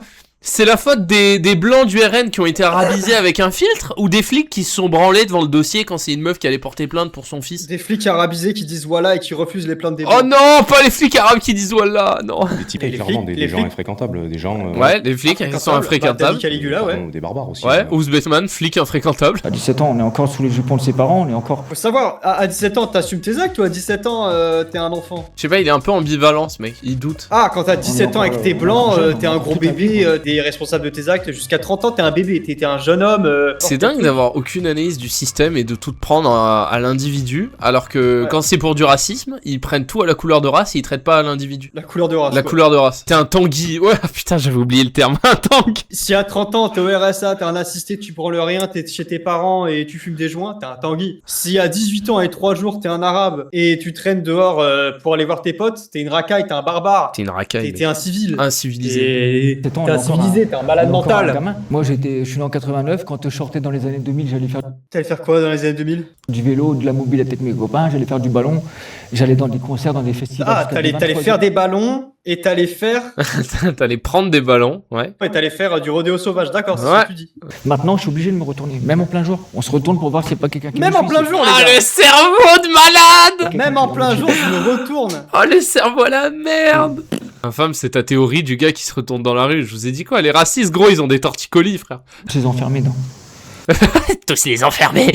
[SPEAKER 1] C'est la faute des blancs du RN qui ont été arabisés avec un filtre ou des flics qui se sont branlés devant le dossier quand c'est une meuf qui allait porter plainte pour son fils?
[SPEAKER 3] Des flics arabisés qui disent voilà et qui refusent les plaintes des blancs.
[SPEAKER 1] Oh non, pas les flics arabes qui disent voilà, non.
[SPEAKER 6] Des types clairement des gens infréquentables, des gens...
[SPEAKER 1] ouais, des flics qui sont infréquentables.
[SPEAKER 3] Caligula, ouais.
[SPEAKER 6] Des barbares aussi.
[SPEAKER 1] Ouais, Ouzbekman, flic infréquentable.
[SPEAKER 7] À 17 ans, on est encore sous les jupons de ses parents, on est encore...
[SPEAKER 3] Faut savoir, à 17 ans, t'assumes tes actes ou à 17 ans, t'es un enfant?
[SPEAKER 1] Je sais pas, il est un peu ambivalent ce mec, il doute.
[SPEAKER 3] Ah, quand t'as 17 ans et que t'es blanc, t'es un gros bébé, t'es responsable de tes actes. Jusqu'à 30 ans, t'es un bébé, t'es un jeune homme.
[SPEAKER 1] C'est dingue d'avoir aucune analyse du système et de tout prendre à l'individu, alors que quand c'est pour du racisme, ils prennent tout à la couleur de race et ils traitent pas à l'individu.
[SPEAKER 3] La couleur de race.
[SPEAKER 1] La couleur de race. T'es un Tanguy. Ouais, putain, j'avais oublié le terme. Un Tanguy.
[SPEAKER 3] Si à 30 ans, t'es au RSA, t'es un assisté, tu prends le rien, t'es chez tes parents et tu fumes des joints, t'es un Tanguy. Si à 18 ans et 3 jours, t'es un arabe et tu traînes dehors pour aller voir tes potes, t'es une racaille, t'es un barbare.
[SPEAKER 1] T'es une racaille.
[SPEAKER 3] T'es un civil.
[SPEAKER 1] Incivilisé.
[SPEAKER 3] T'es un civilisé, t'es un malade mental.
[SPEAKER 7] Moi, je suis né en 89. Quand je sortais dans les années 2000, j'allais faire
[SPEAKER 3] T'allais faire quoi dans les années 2000?
[SPEAKER 7] du vélo, de la mobilette avec mes copains, j'allais faire du ballon, j'allais dans des concerts, dans des festivals.
[SPEAKER 3] Ah, t'allais faire des ballons et t'allais faire.
[SPEAKER 1] T'allais prendre des ballons, ouais.
[SPEAKER 3] Ouais, t'allais faire du rodéo sauvage, d'accord, c'est ce que tu dis.
[SPEAKER 7] Maintenant, je suis obligé de me retourner, même en plein jour. On se retourne pour voir s'il n'y a pas quelqu'un qui
[SPEAKER 3] Même
[SPEAKER 7] me
[SPEAKER 3] en
[SPEAKER 7] suit,
[SPEAKER 3] plein
[SPEAKER 7] c'est-
[SPEAKER 3] jour, les
[SPEAKER 1] Ah,
[SPEAKER 3] gars.
[SPEAKER 1] le cerveau de malade.
[SPEAKER 3] Même en plein jour, je me retourne.
[SPEAKER 1] Oh, le cerveau à la merde. Infâme, c'est ta théorie du gars qui se retourne dans la rue. Je vous ai dit quoi? Les racistes, gros, ils ont des torticolis, frère.
[SPEAKER 7] Je les enfermés dans.
[SPEAKER 1] Tous les enfermés.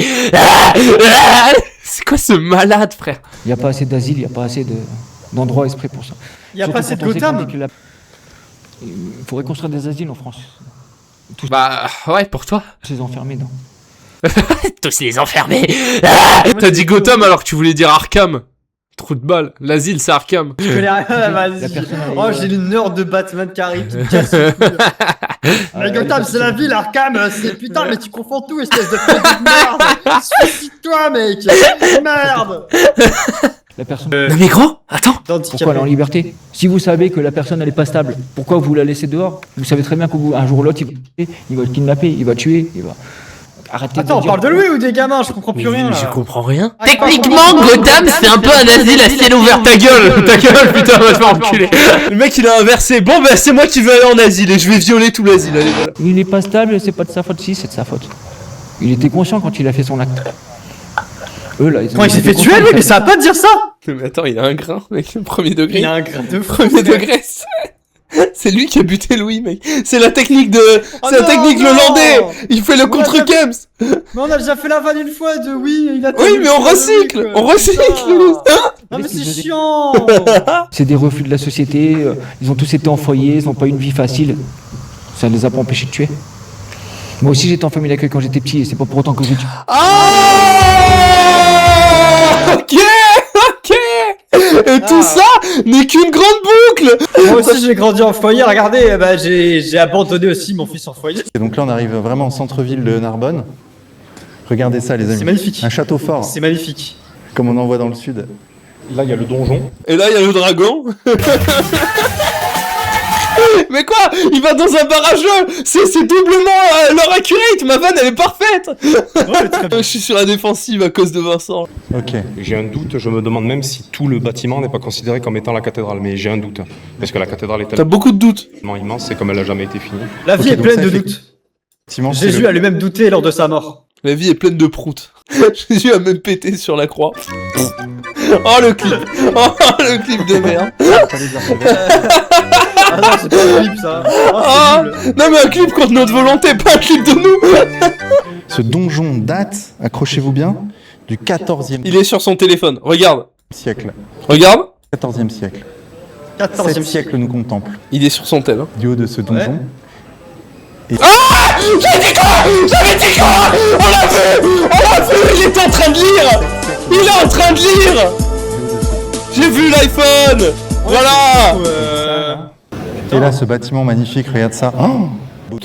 [SPEAKER 1] C'est quoi ce malade, frère?
[SPEAKER 7] Il n'y a pas assez d'asile, il n'y a pas assez d'endroits exprès pour ça.
[SPEAKER 3] Il y a
[SPEAKER 7] Surtout
[SPEAKER 3] pas assez de
[SPEAKER 7] quand on sait qu'on
[SPEAKER 3] Gotham.
[SPEAKER 7] dit que la- Il faudrait construire des asiles en France.
[SPEAKER 1] Bah, ouais, pour toi.
[SPEAKER 7] Je les enfermés dans.
[SPEAKER 1] Tous les enfermés. T'as dit Gotham alors que tu voulais dire Arkham. Trou de balle. L'asile, c'est Arkham.
[SPEAKER 3] Je connais rien,
[SPEAKER 7] La
[SPEAKER 3] vas-y.
[SPEAKER 7] personne
[SPEAKER 3] Oh, j'ai une heure de Batman qui arrive, qui me casse les couilles. Mais Gotham, c'est la ville, Arkham, c'est putain, mais tu confonds tout, espèce de petit de merde. Suicide-toi, mec. Merde.
[SPEAKER 7] La personne.
[SPEAKER 1] Non mais gros, attends.
[SPEAKER 7] Pourquoi elle est en liberté? Si vous savez que la personne elle est pas stable, pourquoi vous la laissez dehors? Vous savez très bien qu'un jour ou l'autre il va le kidnapper, il va tuer, il va. Arrêtez
[SPEAKER 3] Attends, on parle de lui ou des gamins? Je comprends plus rien là.
[SPEAKER 1] Je comprends rien.
[SPEAKER 3] Ah,
[SPEAKER 1] Techniquement, Gotham, c'est un peu un asile à ciel ouvert. Ta gueule, putain, va te faire enculer. Le mec, il a inversé. Bon, bah, c'est moi qui veux aller en asile et je vais violer tout l'asile. Allez, voilà.
[SPEAKER 7] Il est pas stable, c'est pas de sa faute, si, c'est de sa faute. Il était conscient quand il a fait son acte. Eux là,
[SPEAKER 3] Quand il s'est fait tuer, lui, mais ça va pas te dire ça.
[SPEAKER 1] Mais attends, il a un grain, mec, le premier degré.
[SPEAKER 3] Il a un grain de fou.
[SPEAKER 1] Premier degré, c'est lui qui a buté Louis, mec. C'est la technique de.
[SPEAKER 3] Oh
[SPEAKER 1] C'est la
[SPEAKER 3] non,
[SPEAKER 1] technique
[SPEAKER 3] non.
[SPEAKER 1] Hollandais. Il fait le
[SPEAKER 3] On a
[SPEAKER 1] contre
[SPEAKER 3] déjà-
[SPEAKER 1] Kems.
[SPEAKER 3] Mais on a déjà fait la vanne une fois de oui, il a.
[SPEAKER 1] Oui, mais on recycle. On recycle.
[SPEAKER 3] Non, mais c'est chiant.
[SPEAKER 7] C'est des refus de la société, ils ont tous été en foyer, ils n'ont pas eu une vie facile. Ça ne les a pas empêchés de tuer. Moi aussi j'étais en famille d'accueil quand j'étais petit et c'est pas pour autant que j'ai tué.
[SPEAKER 1] Ah, ok. Et tout ça n'est qu'une grande boucle.
[SPEAKER 3] Moi aussi j'ai grandi en foyer, regardez, bah, j'ai abandonné aussi mon fils en foyer.
[SPEAKER 5] Et donc là, on arrive vraiment au centre-ville de Narbonne. Regardez ça, les amis.
[SPEAKER 3] C'est magnifique.
[SPEAKER 5] Un château fort,
[SPEAKER 3] C'est magnifique.
[SPEAKER 5] comme on en voit dans le sud.
[SPEAKER 9] Là, il y a le donjon.
[SPEAKER 1] Et là, il y a le dragon. Mais quoi? Il va dans un barrage. C'est doublement leur accurate. Ma vanne, elle est parfaite. Je suis sur la défensive à cause de Vincent.
[SPEAKER 5] Ok.
[SPEAKER 6] J'ai un doute, je me demande même si tout le bâtiment n'est pas considéré comme étant la cathédrale, mais j'ai un doute. Parce que la cathédrale est
[SPEAKER 1] T'as
[SPEAKER 6] tellement
[SPEAKER 1] beaucoup de doutes.
[SPEAKER 6] immense, c'est comme elle a jamais été finie.
[SPEAKER 3] La vie
[SPEAKER 5] Ok,
[SPEAKER 3] est
[SPEAKER 5] donc
[SPEAKER 3] pleine
[SPEAKER 5] ça,
[SPEAKER 3] de
[SPEAKER 5] effectivement,
[SPEAKER 3] doutes.
[SPEAKER 5] c'est
[SPEAKER 3] Jésus
[SPEAKER 5] le-
[SPEAKER 3] a lui-même douté lors de sa mort.
[SPEAKER 1] La vie est pleine de proutes. Jésus a même pété sur la croix. Oh le clip. Oh le clip de merde.
[SPEAKER 3] Ah non, c'est pas un clip ça.
[SPEAKER 1] Ah,
[SPEAKER 3] Oh, c'est nul.
[SPEAKER 1] non mais un clip contre notre volonté, pas un clip de nous.
[SPEAKER 5] Ce donjon date, accrochez-vous bien, du 14e
[SPEAKER 1] Il est sur son téléphone. Regarde.
[SPEAKER 5] siècle.
[SPEAKER 1] Regarde.
[SPEAKER 5] 14e siècle.
[SPEAKER 3] 14e
[SPEAKER 5] 7
[SPEAKER 3] siècle.
[SPEAKER 5] siècles nous contemple.
[SPEAKER 1] Il est sur son tel.
[SPEAKER 5] Du haut de ce donjon.
[SPEAKER 1] J'avais dit quoi? On l'a vu. Il était en train de lire. Il est en train de lire. J'ai vu l'iPhone. Voilà.
[SPEAKER 5] Et là, ce bâtiment magnifique, regarde ça. Oh,
[SPEAKER 1] Il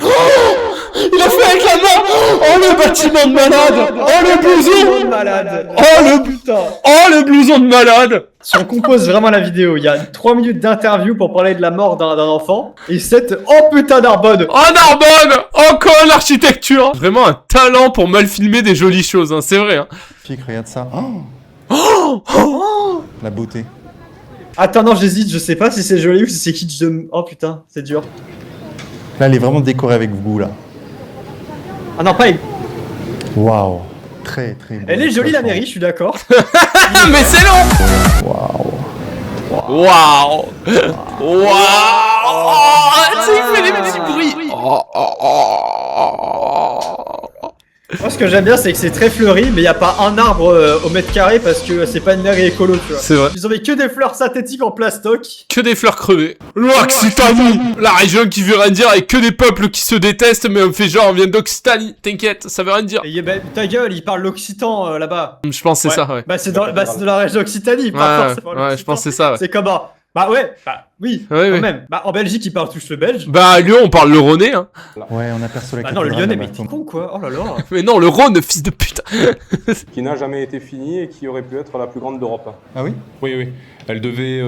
[SPEAKER 1] a fait avec la main. Oh le bâtiment de malade. Oh le blouson.
[SPEAKER 3] Malade.
[SPEAKER 1] Oh le
[SPEAKER 3] Putain.
[SPEAKER 1] Oh le blouson de malade.
[SPEAKER 3] Si on compose vraiment la vidéo, il y a 3 minutes d'interview pour parler de la mort d'un enfant et 7 oh putain Narbonne.
[SPEAKER 1] Oh Narbonne. Encore l'architecture. Vraiment un talent pour mal filmer des jolies choses, hein. C'est vrai. Hein.
[SPEAKER 5] magnifique, regarde ça. La beauté.
[SPEAKER 3] Attends non j'hésite, je sais pas si c'est joli ou si c'est kitsch de... Oh putain, c'est dur.
[SPEAKER 5] Là, elle est vraiment décorée avec goût, là.
[SPEAKER 3] Ah non pas...
[SPEAKER 5] Waouh. Très, très beau.
[SPEAKER 3] Elle est jolie la mairie, je suis d'accord.
[SPEAKER 1] Mais c'est long. Waouh. Waouh. Tu sais, il fait des petits bruits.
[SPEAKER 3] Oh ce que j'aime bien, c'est que c'est très fleuri, mais il y a pas un arbre au mètre carré parce que c'est pas une mairie écolo, tu vois.
[SPEAKER 1] C'est vrai.
[SPEAKER 3] Ils ont mis que des fleurs synthétiques en plastoc.
[SPEAKER 1] Que des fleurs crevées. L'Occitanie, la région qui veut rien dire avec que des peuples qui se détestent, mais on fait genre on vient d'Occitanie. T'inquiète, ça veut rien dire.
[SPEAKER 3] Et ben, ta gueule, ils parlent l'occitan là-bas.
[SPEAKER 1] Je pense que c'est ça, ouais.
[SPEAKER 3] Bah c'est de la région Occitanie, pas forcément
[SPEAKER 1] Ouais,
[SPEAKER 3] l'Occitan.
[SPEAKER 1] je pense que c'est ça, ouais.
[SPEAKER 3] C'est comment? Bah ouais, bah oui,
[SPEAKER 1] Ouais,
[SPEAKER 3] quand
[SPEAKER 1] ouais.
[SPEAKER 3] même. Bah en Belgique, ils parlent tous le belge.
[SPEAKER 1] Bah à Lyon, on parle le Rhônais, hein.
[SPEAKER 5] Ouais, on aperçoit la
[SPEAKER 3] Bah non, le
[SPEAKER 5] cathédrale
[SPEAKER 3] lyonnais, mais
[SPEAKER 5] là-bas.
[SPEAKER 3] t'es con quoi. Oh là là.
[SPEAKER 1] Mais non, le Rhône, fils de pute.
[SPEAKER 6] Qui n'a jamais été finie et qui aurait pu être la plus grande d'Europe.
[SPEAKER 5] Ah oui?
[SPEAKER 6] Oui, oui. Elle devait,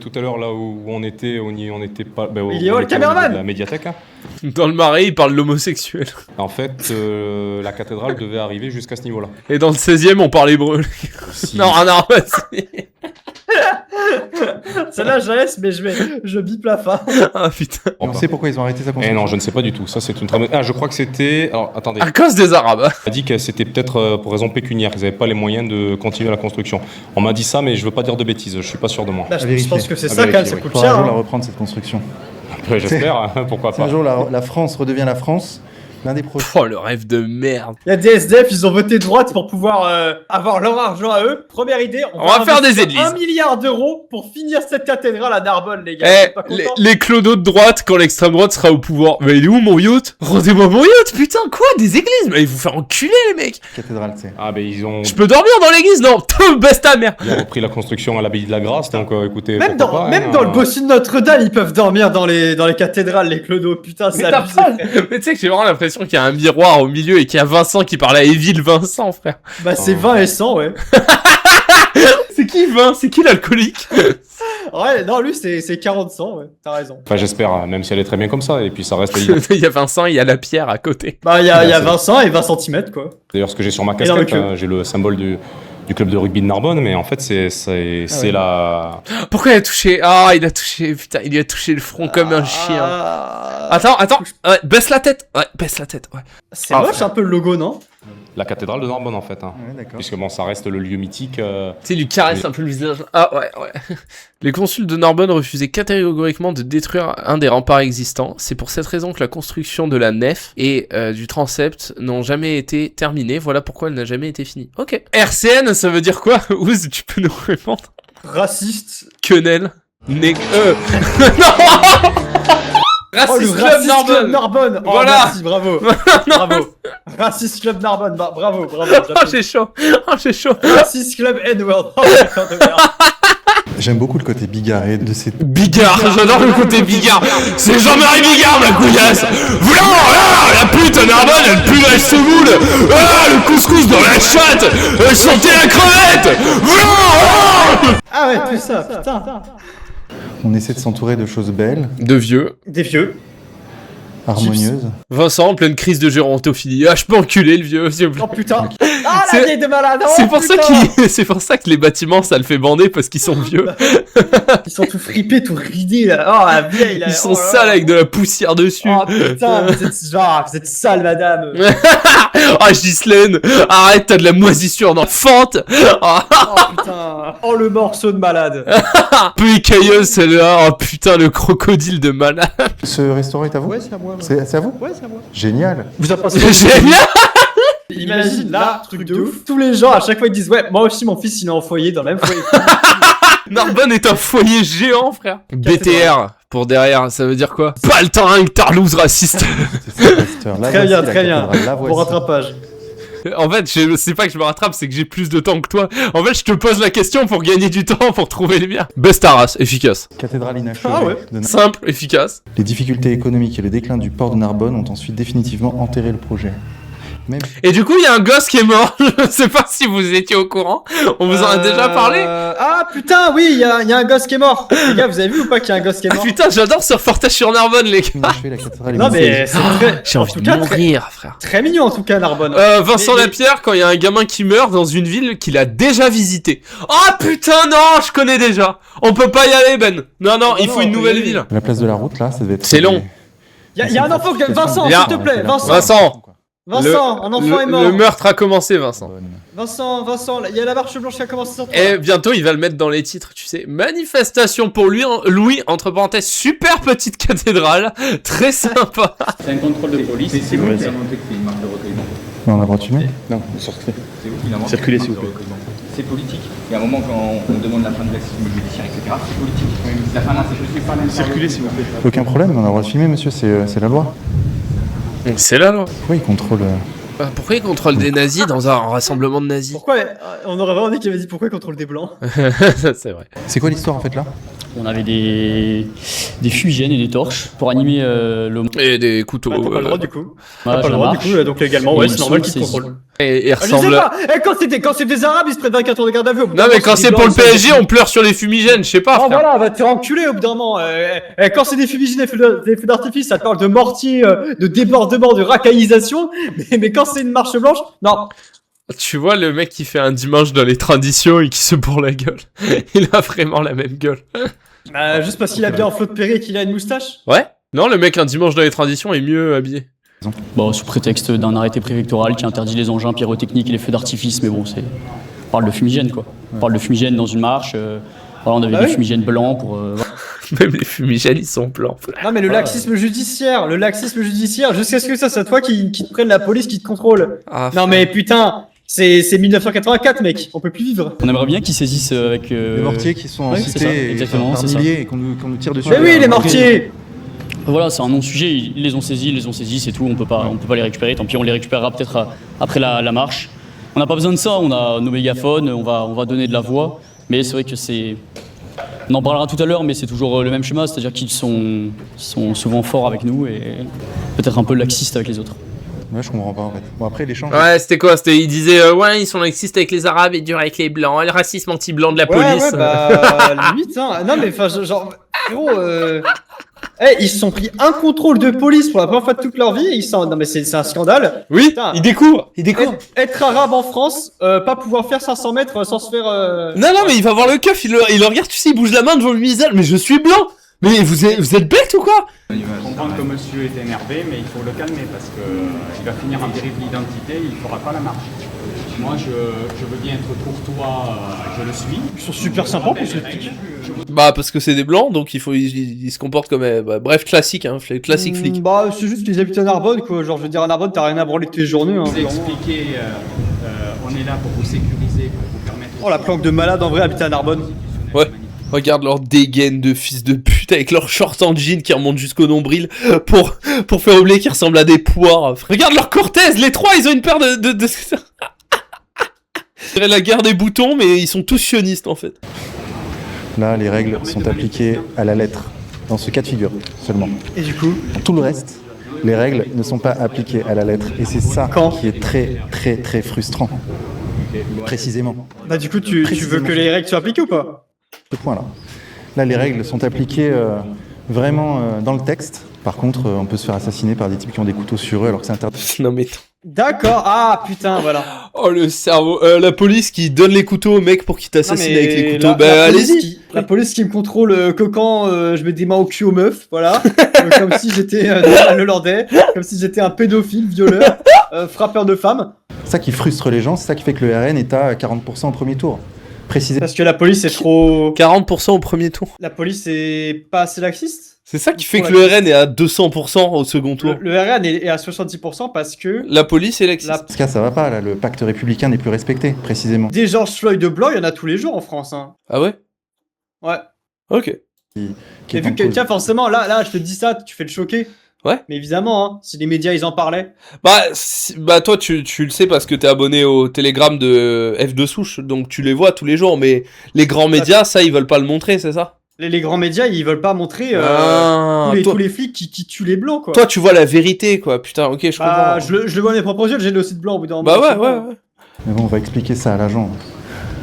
[SPEAKER 6] tout à l'heure, là où on était, on était pas...
[SPEAKER 3] Il est où, le caméraman?
[SPEAKER 6] de la médiathèque. Hein.
[SPEAKER 1] Dans le Marais, ils parlent l'homosexuel.
[SPEAKER 6] En fait, la cathédrale devait arriver jusqu'à ce niveau-là.
[SPEAKER 1] Et dans le 16e, on parle hébreu. Non, non, vas-y.
[SPEAKER 3] Celle-là, je laisse, mais je bip la fin.
[SPEAKER 1] Ah putain.
[SPEAKER 5] Et on sait pourquoi ils ont arrêté sa
[SPEAKER 6] Eh
[SPEAKER 5] construction?
[SPEAKER 6] non, je ne sais pas du tout. Ça, c'est une très bonne... Ah, je crois que c'était... Alors, attendez.
[SPEAKER 1] À cause des Arabes.
[SPEAKER 6] On m'a dit que c'était peut-être pour raison pécuniaire. Ils n'avaient pas les moyens de continuer la construction. On m'a dit ça, mais je veux pas dire de bêtises. Je suis pas sûr de moi.
[SPEAKER 3] Là, je
[SPEAKER 5] vérifier.
[SPEAKER 3] pense que c'est
[SPEAKER 6] À
[SPEAKER 3] ça quand même,
[SPEAKER 6] vérifier,
[SPEAKER 3] ça
[SPEAKER 6] oui.
[SPEAKER 3] coûte
[SPEAKER 5] Faudra un
[SPEAKER 3] cher.
[SPEAKER 5] jour la
[SPEAKER 3] Hein.
[SPEAKER 5] reprendre cette construction.
[SPEAKER 6] Ouais, j'espère, hein, pourquoi
[SPEAKER 5] Si
[SPEAKER 6] pas.
[SPEAKER 5] un jour la France redevient la France, l'un des projets.
[SPEAKER 1] Oh, le rêve de merde.
[SPEAKER 3] Il y a des SDF, ils ont voté droite pour pouvoir avoir leur argent à eux. Première idée,
[SPEAKER 1] On va faire des
[SPEAKER 3] investir
[SPEAKER 1] églises.
[SPEAKER 3] 1 milliard d'euros pour finir cette cathédrale à Narbonne, les gars.
[SPEAKER 1] Eh,
[SPEAKER 3] T'es pas content
[SPEAKER 1] les clodos de droite, quand l'extrême droite sera au pouvoir. Mais il est où mon yacht? Rendez-moi mon yacht, putain, quoi? Des églises? Mais ils vous faire enculer, les mecs.
[SPEAKER 5] Cathédrale, c'est.
[SPEAKER 6] Ah, ben ils ont...
[SPEAKER 1] Je peux dormir dans l'église? Non, baisse ta mère.
[SPEAKER 6] Ils ont repris la construction à l'abbaye de la Grâce, donc écoutez...
[SPEAKER 3] Même
[SPEAKER 6] pourquoi
[SPEAKER 3] dans,
[SPEAKER 6] pas,
[SPEAKER 3] même
[SPEAKER 6] hein,
[SPEAKER 3] dans le bossu de Notre-Dame, ils peuvent dormir dans les cathédrales, les clodos. Putain, c'est
[SPEAKER 1] Mais
[SPEAKER 3] abusé.
[SPEAKER 1] t'as pas... Mais tu sais que j'ai vraiment l'impression qu'il y a un miroir au milieu et qu'il y a Vincent qui parle à Éville Vincent, frère.
[SPEAKER 3] Bah, c'est 20 et 100, ouais.
[SPEAKER 1] C'est qui Vin? C'est qui l'alcoolique?
[SPEAKER 3] Ouais, non, lui, c'est 40-100, ouais. T'as raison.
[SPEAKER 6] Enfin, j'espère, même si elle est très bien comme ça, et puis ça reste...
[SPEAKER 1] Il y a Vincent, il y a la pierre à côté.
[SPEAKER 3] Bah, il y a Vincent et 20 cm, quoi.
[SPEAKER 6] D'ailleurs, ce que j'ai sur ma
[SPEAKER 3] Et dans le
[SPEAKER 6] casquette,
[SPEAKER 3] cube.
[SPEAKER 6] j'ai le symbole du club de rugby de Narbonne, mais en fait, c'est
[SPEAKER 3] ouais.
[SPEAKER 6] la...
[SPEAKER 1] Pourquoi il a touché? Ah, il a touché, putain, il lui a touché le front comme un chien. Attends, ouais, baisse la tête. Ouais, baisse la tête, ouais.
[SPEAKER 3] C'est moche un peu le logo, non?
[SPEAKER 6] La cathédrale de Narbonne, en fait. Hein.
[SPEAKER 5] Ouais, d'accord.
[SPEAKER 6] Puisque bon, ça reste le lieu mythique.
[SPEAKER 1] Tu sais, il lui caresse
[SPEAKER 6] Oui.
[SPEAKER 1] un peu le visage. Ah, ouais. Les consuls de Narbonne refusaient catégoriquement de détruire un des remparts existants. C'est pour cette raison que la construction de la nef et du transept n'ont jamais été terminées. Voilà pourquoi elle n'a jamais été finie. Ok. RCN, ça veut dire quoi? Ouz, tu peux nous répondre?
[SPEAKER 3] Raciste.
[SPEAKER 1] Quenelle. Non.
[SPEAKER 3] Oh, le
[SPEAKER 1] Raciste Club
[SPEAKER 3] Raciste
[SPEAKER 1] Narbonne.
[SPEAKER 3] Club Narbonne. Oh,
[SPEAKER 1] Voilà.
[SPEAKER 3] merci, bravo. Bravo. Raciste Club Narbonne. Bravo.
[SPEAKER 1] Oh,
[SPEAKER 3] j'applaudis.
[SPEAKER 1] j'ai chaud.
[SPEAKER 3] Raciste Club N-Word. Oh, putain de merde.
[SPEAKER 5] J'aime beaucoup le côté bigarré de ces.
[SPEAKER 1] Bigard, j'adore le côté Bigard. C'est Jean-Marie Bigard, ma couillasse. Voilà, la pute à Narbonne, elle pue la semoule. Ah, le couscous dans la chatte. Elle sentait la crevette. Voilà.
[SPEAKER 3] Ah ouais, tout ça, putain.
[SPEAKER 5] On essaie de s'entourer de choses belles,
[SPEAKER 1] De vieux.
[SPEAKER 3] Des vieux.
[SPEAKER 5] harmonieuses.
[SPEAKER 1] Vincent, en pleine crise de gérontophilie. Ah, je peux enculer le vieux, s'il vous plaît.
[SPEAKER 3] Oh putain. Ah,
[SPEAKER 1] C'est-
[SPEAKER 3] la vieille de malade. Oh,
[SPEAKER 1] C'est pour ça
[SPEAKER 3] putain.
[SPEAKER 1] c'est pour ça que les bâtiments, ça le fait bander parce qu'ils sont vieux.
[SPEAKER 3] Ils sont tout fripés, tout ridés là. Oh, la vieille là.
[SPEAKER 1] Ils sont
[SPEAKER 3] Oh là là.
[SPEAKER 1] sales avec de la poussière dessus.
[SPEAKER 3] Oh putain, vous êtes sale, madame.
[SPEAKER 1] Ah, Ghislaine, arrête, t'as de la moisissure dans la fente. Ah,
[SPEAKER 3] Oh putain. Oh, le morceau de malade.
[SPEAKER 1] peu écailleuse celle-là. Oh putain, le crocodile de malade.
[SPEAKER 5] Ce restaurant est à vous?
[SPEAKER 3] Ouais, c'est à moi.
[SPEAKER 5] C'est à vous?
[SPEAKER 3] Ouais, c'est à moi.
[SPEAKER 5] Génial.
[SPEAKER 3] Vous en pensez
[SPEAKER 1] Génial.
[SPEAKER 3] Imagine là, truc de ouf. Tous les gens à chaque fois ils disent ouais, moi aussi mon fils il est en foyer dans le même foyer.
[SPEAKER 1] Narbonne est un foyer géant, frère. BTR pour derrière, ça veut dire quoi? Pas le temps, hein, tarlouse raciste.
[SPEAKER 5] C'est ça, pasteur. Là,
[SPEAKER 3] Très
[SPEAKER 5] voici
[SPEAKER 3] bien,
[SPEAKER 5] la
[SPEAKER 3] très bien.
[SPEAKER 5] cathédrale. La
[SPEAKER 3] Pour
[SPEAKER 5] voici.
[SPEAKER 3] rattrapage.
[SPEAKER 1] En fait, c'est pas que je me rattrape, c'est que j'ai plus de temps que toi. En fait, je te pose la question pour gagner du temps, pour trouver les biens. Best Arras, efficace.
[SPEAKER 5] Cathédrale inachevée.
[SPEAKER 3] Ah ouais.
[SPEAKER 5] de Narbonne.
[SPEAKER 1] Simple, efficace.
[SPEAKER 5] Les difficultés économiques et le déclin du port de Narbonne ont ensuite définitivement enterré le projet. Même
[SPEAKER 1] Et du coup, il y a un gosse qui est mort. Je sais pas si vous étiez au courant. On vous en a déjà parlé.
[SPEAKER 3] Ah putain, oui, il y a un gosse qui est mort. Les gars, vous avez vu ou pas qu'il y a un gosse qui est
[SPEAKER 1] Ah
[SPEAKER 3] mort?
[SPEAKER 1] putain, j'adore ce reportage sur Narbonne, les gars.
[SPEAKER 5] inachevée, la cathédrale est
[SPEAKER 3] Non mais
[SPEAKER 5] magnifique.
[SPEAKER 3] c'est très.
[SPEAKER 1] J'ai
[SPEAKER 3] en
[SPEAKER 1] envie
[SPEAKER 3] tout
[SPEAKER 1] de
[SPEAKER 3] cas,
[SPEAKER 1] mourir, frère.
[SPEAKER 3] très mignon en tout cas Narbonne.
[SPEAKER 1] Vincent
[SPEAKER 3] Mais-
[SPEAKER 1] Lapierre, quand il y a un gamin qui meurt dans une ville qu'il a déjà visité. Ah putain, non, je connais déjà. On peut pas y aller, Ben. Non, il faut
[SPEAKER 3] non,
[SPEAKER 1] une
[SPEAKER 3] on peut y
[SPEAKER 1] nouvelle
[SPEAKER 3] aller.
[SPEAKER 1] ville.
[SPEAKER 5] La place de la route, là, ça devait être.
[SPEAKER 1] C'est long.
[SPEAKER 3] Il y a un enfant qui. Vincent,
[SPEAKER 1] Bien.
[SPEAKER 3] s'il te plaît, Vincent.
[SPEAKER 1] Vincent.
[SPEAKER 3] Vincent, un enfant est mort.
[SPEAKER 1] Le meurtre a commencé, Vincent.
[SPEAKER 3] Vincent, il y a la marche blanche qui a commencé sur toi.
[SPEAKER 1] Et bientôt, il va le mettre dans les titres, tu sais. Manifestation pour lui, Louis, entre parenthèses, super petite cathédrale, très sympa.
[SPEAKER 11] C'est un contrôle de police. C'est vous qui a montré que c'est une marque de recueillement.
[SPEAKER 5] On a le droit de filmer?
[SPEAKER 2] Non, sortez.
[SPEAKER 11] C'est vous qui l'inventez.
[SPEAKER 2] Circulez, s'il vous plaît.
[SPEAKER 11] C'est politique. Il y a un moment quand on demande la fin de l'action judiciaire, etc. C'est politique. La fin de l'action
[SPEAKER 2] Circulez, s'il vous plaît.
[SPEAKER 5] Aucun problème, on a le droit de filmer, monsieur, c'est la loi.
[SPEAKER 1] C'est là, non?
[SPEAKER 5] Oui, il contrôle...
[SPEAKER 1] Pourquoi il contrôle des nazis dans un rassemblement de nazis?
[SPEAKER 3] Pourquoi on aurait vraiment dit qu'il avait dit pourquoi il contrôle des blancs.
[SPEAKER 1] C'est vrai.
[SPEAKER 5] C'est quoi l'histoire en fait là?
[SPEAKER 12] On avait des fumigènes et des torches pour animer le...
[SPEAKER 1] Et des couteaux.
[SPEAKER 3] T'as pas le droit du coup.
[SPEAKER 12] Voilà,
[SPEAKER 3] T'as pas le droit du coup, donc légalement, ouais, c'est normal qu'ils te contrôlent.
[SPEAKER 1] Et il
[SPEAKER 3] Je sais
[SPEAKER 1] ressemble...
[SPEAKER 3] pas, quand c'est des arabes, ils se prennent 24 heures de garde à vue.
[SPEAKER 1] Non mais quand c'est pour le PSG, on pleure sur les fumigènes, je sais pas,
[SPEAKER 3] Oh
[SPEAKER 1] frère.
[SPEAKER 3] voilà, va te faire enculer au bout d'un moment. Quand c'est des fumigènes, des feux d'artifice, ça te parle de mortier, de débordement, de racaillisation. Mais quand c'est une marche blanche, non.
[SPEAKER 1] Tu vois le mec qui fait un dimanche dans les traditions et qui se bourre la gueule. Il a vraiment la même gueule.
[SPEAKER 3] Juste parce qu'il a bien un flot de Perret et qu'il a une moustache.
[SPEAKER 1] Ouais. Non, le mec un dimanche dans les traditions est mieux habillé.
[SPEAKER 12] Bon, sous prétexte d'un arrêté préfectoral qui interdit les engins pyrotechniques et les feux d'artifice, mais bon, on parle de fumigène quoi. On parle de fumigène dans une marche. Voilà, on avait des fumigènes blancs pour...
[SPEAKER 1] Même les fumigènes, ils sont blancs.
[SPEAKER 3] Non mais le laxisme judiciaire, jusqu'à ce que ça soit toi qui te prenne la police qui te contrôle. Non mais putain, c'est 1984 mec, on peut plus vivre.
[SPEAKER 12] On aimerait bien qu'ils saisissent avec...
[SPEAKER 5] Les mortiers qui sont
[SPEAKER 12] ouais,
[SPEAKER 5] cités
[SPEAKER 12] exactement,
[SPEAKER 5] par milliers et qu'on nous tire dessus.
[SPEAKER 3] Mais oui, les mortiers.
[SPEAKER 12] Voilà, c'est un non-sujet, ils les ont saisis, c'est tout, on peut pas les récupérer, tant pis on les récupérera peut-être après la marche. On n'a pas besoin de ça, on a nos mégaphones, on va donner de la voix, mais c'est vrai que c'est... On en parlera tout à l'heure, mais c'est toujours le même schéma, c'est-à-dire qu'ils sont souvent forts avec nous et peut-être un peu laxistes avec les autres.
[SPEAKER 5] Ouais, je comprends pas en fait. Bon après l'échange...
[SPEAKER 1] Ouais, c'était quoi? Il disait ouais, ils sont laxistes avec les arabes et durs avec les blancs, le racisme anti-blanc de la police.
[SPEAKER 3] Ouais, bah limite hein. Non mais enfin genre gros ils se sont pris un contrôle de police pour la première fois de toute leur vie, non mais c'est un scandale.
[SPEAKER 1] Oui,
[SPEAKER 3] putain,
[SPEAKER 1] ils découvrent.
[SPEAKER 3] Être arabe en France, pas pouvoir faire 500 mètres sans se faire...
[SPEAKER 1] Non, mais il va voir le keuf, il le regarde, tu sais, il bouge la main devant le visage, mais je suis blanc. Mais vous êtes bête ou quoi?
[SPEAKER 13] Je comprends que monsieur est énervé, mais il faut le calmer parce que il va finir en délit d'identité, il fera pas la marche. Moi, je veux bien être courtois, je le suis.
[SPEAKER 3] Ils sont super sympas pour ce truc.
[SPEAKER 1] Bah parce que c'est des blancs, donc ils se comportent comme... bref, classique, hein, classique flic.
[SPEAKER 3] Bah c'est juste qu'ils habitent à Narbonne quoi, genre je veux dire à Narbonne t'as rien à branler de tes journées. Hein,
[SPEAKER 13] vous expliquer, on est là pour vous sécuriser, pour vous permettre...
[SPEAKER 3] Oh la planque de malade en vrai habiter à Narbonne.
[SPEAKER 1] Ouais. Regarde leur dégaine de fils de pute avec leurs shorts en jean qui remontent jusqu'au nombril pour faire oublier qu'ils ressemblent à des poires. Regarde leur cortèse, les trois ils ont une paire de... C'est la guerre des boutons mais ils sont tous sionistes en fait.
[SPEAKER 5] Là les règles sont appliquées à la lettre, dans ce cas de figure seulement.
[SPEAKER 3] Et du coup
[SPEAKER 5] dans tout le reste, les règles ne sont pas appliquées à la lettre et c'est ça qui est très très très frustrant. Précisément.
[SPEAKER 3] Bah du coup tu veux que les règles soient appliquées ou pas?
[SPEAKER 5] Ce point là. Là les règles sont appliquées vraiment dans le texte. Par contre on peut se faire assassiner par des types qui ont des couteaux sur eux alors que c'est interdit.
[SPEAKER 1] Non mais...
[SPEAKER 3] D'accord, ah putain voilà.
[SPEAKER 1] Oh le cerveau, la police qui donne les couteaux au mec pour qu'il t'assassine avec les couteaux, bah allez-y.
[SPEAKER 3] La police qui me contrôle que quand je mets des mains au cul aux meufs, voilà. Comme si j'étais un Hollandais, comme si j'étais un pédophile, violeur, frappeur de femmes.
[SPEAKER 5] C'est ça qui frustre les gens, c'est ça qui fait que le RN est à 40% au premier tour. Précisément.
[SPEAKER 3] Parce que la police est trop...
[SPEAKER 1] 40% au premier tour.
[SPEAKER 3] La police est pas assez laxiste.
[SPEAKER 1] C'est ça qui fait que le RN est à 200% au second tour.
[SPEAKER 3] Le RN est à 70% parce que...
[SPEAKER 1] La police est laxiste.
[SPEAKER 5] Parce que ça va pas, là, le pacte républicain n'est plus respecté, précisément.
[SPEAKER 3] Des George Floyd de blanc, il y en a tous les jours en France. Hein.
[SPEAKER 1] Ah ouais?
[SPEAKER 3] Ouais.
[SPEAKER 1] Ok.
[SPEAKER 3] Et vu que, tiens, forcément, là, je te dis ça, tu fais le choquer.
[SPEAKER 1] Ouais.
[SPEAKER 3] Mais évidemment, hein, si les médias, ils en parlaient.
[SPEAKER 1] Bah toi, tu le sais parce que t'es abonné au Telegram de F2 Souche, donc tu les vois tous les jours, mais les grands médias, ça, ils veulent pas le montrer, c'est ça?
[SPEAKER 3] Les grands médias, ils veulent pas montrer tous les flics qui tuent les blancs, quoi.
[SPEAKER 1] Toi, tu vois la vérité, quoi. Putain, ok, je comprends.
[SPEAKER 3] Je le vois mes propres yeux, le génocide blanc au bout d'un
[SPEAKER 1] moment.
[SPEAKER 3] Bah
[SPEAKER 1] ouais.
[SPEAKER 5] Mais bon, on va expliquer ça à l'agent.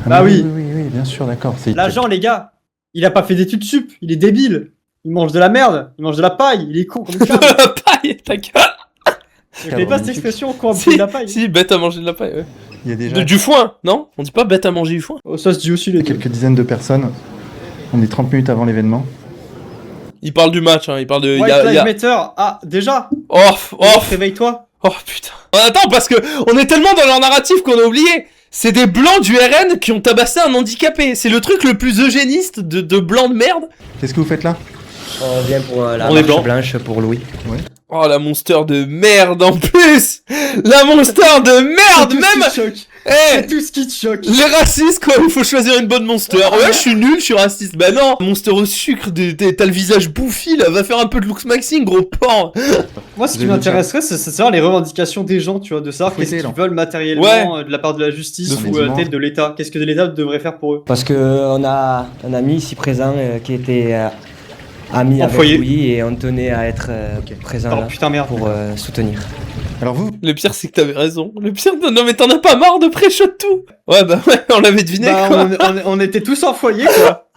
[SPEAKER 3] Bah oui,
[SPEAKER 5] bien sûr, d'accord.
[SPEAKER 3] L'agent, les gars, il a pas fait d'études sup, il est débile. Il mange de la merde, il mange de la paille, il est con comme une
[SPEAKER 1] De la paille, ta gueule.
[SPEAKER 3] Je connais pas cette expression, quoi, de la paille.
[SPEAKER 1] Si, bête à manger de la paille, ouais.
[SPEAKER 5] Il y a déjà...
[SPEAKER 1] Du foin, non? On dit pas bête à manger du foin?
[SPEAKER 3] Oh, ça se dit aussi, les
[SPEAKER 5] quelques dizaines de personnes. On est 30 minutes avant l'événement.
[SPEAKER 1] Il parle du match, hein, il parle de...
[SPEAKER 3] White Lives Matter, ah, déjà? Réveille-toi.
[SPEAKER 1] Oh, putain. Attends, parce que on est tellement dans leur narratif qu'on a oublié. C'est des blancs du RN qui ont tabassé un handicapé. C'est le truc le plus eugéniste de blancs de merde.
[SPEAKER 5] Qu'est-ce que vous faites là?
[SPEAKER 14] On vient pour la
[SPEAKER 1] On est
[SPEAKER 14] marche
[SPEAKER 1] blanc.
[SPEAKER 14] blanche pour Louis.
[SPEAKER 1] Oh, la monster de merde en plus. La monster de merde, même.
[SPEAKER 3] C'est tout ce qui te choque.
[SPEAKER 1] Les racistes, quoi, il faut choisir une bonne monster. Ouais, je suis nul, je suis raciste. Bah non, monster au sucre, t'as le visage bouffi, là, va faire un peu de looks maxing, gros porc.
[SPEAKER 3] Moi, ce qui m'intéresserait, c'est de savoir les revendications des gens, tu vois, de savoir qu'est-ce qu'ils veulent matériellement de la part de la justice ou de l'État. Qu'est-ce que l'État devrait faire pour eux?
[SPEAKER 14] Parce qu'on a un ami ici présent qui était ami avec
[SPEAKER 3] foyer.
[SPEAKER 14] Louis et on tenait à être présent là
[SPEAKER 3] putain, merde.
[SPEAKER 14] pour soutenir.
[SPEAKER 5] Alors vous
[SPEAKER 1] Le pire, c'est que t'avais raison. Le pire, non mais t'en as pas marre de pré-shot tout. Ouais, bah ouais, on l'avait deviné, quoi.
[SPEAKER 3] On était tous en foyer, quoi.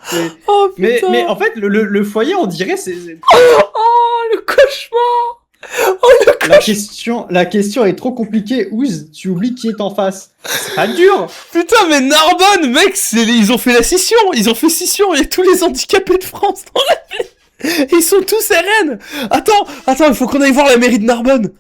[SPEAKER 1] Oh, putain.
[SPEAKER 3] Mais en fait, le foyer, on dirait, c'est...
[SPEAKER 1] Oh, le cauchemar. Oh, le cauchemar.
[SPEAKER 3] La question est trop compliquée, Ouz, tu oublies qui est en face. C'est pas dur.
[SPEAKER 1] Putain, mais Narbonne, mec, ils ont fait la scission. Ils ont fait scission, il y a tous les handicapés de France dans la ville. Ils sont tous RN. Attends, il faut qu'on aille voir la mairie de Narbonne.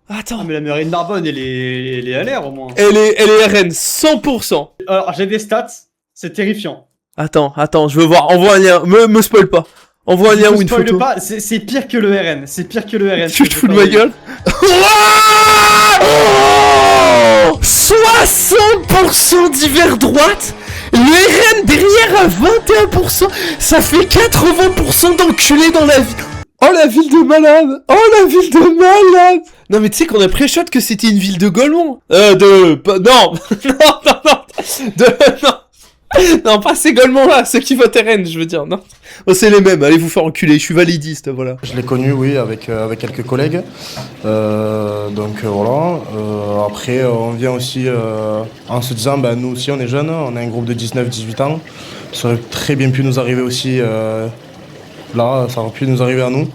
[SPEAKER 1] Attends.
[SPEAKER 3] Ah, mais la mairie de Narbonne, elle est à l'air, au moins.
[SPEAKER 1] Elle est RN, 100%.
[SPEAKER 3] Alors, j'ai des stats, c'est terrifiant.
[SPEAKER 1] Attends, je veux voir, envoie un lien, me spoil pas. Envoie un lien ou une photo.
[SPEAKER 3] Pas, c'est pire que le RN, c'est pire que le RN.
[SPEAKER 1] Tu te fous de ma gueule? 60% d'hiver droite. Le RN derrière à 21%. Ça fait 80% d'enculés dans la ville. Oh la ville de malade. Oh la ville de malade. Non mais tu sais qu'on a pré-shot que c'était une ville de Gaulmont. Non. Non, pas ces Gaulmont là, ceux qui votent RN, je veux dire, non. Oh, c'est les mêmes, allez vous faire enculer, je suis validiste, voilà.
[SPEAKER 15] Je l'ai connu, oui, avec quelques collègues. Voilà. Après, on vient aussi en se disant, nous aussi on est jeunes, on a un groupe de 19-18 ans. Ça aurait très bien pu nous arriver aussi là, ça aurait pu nous arriver à nous.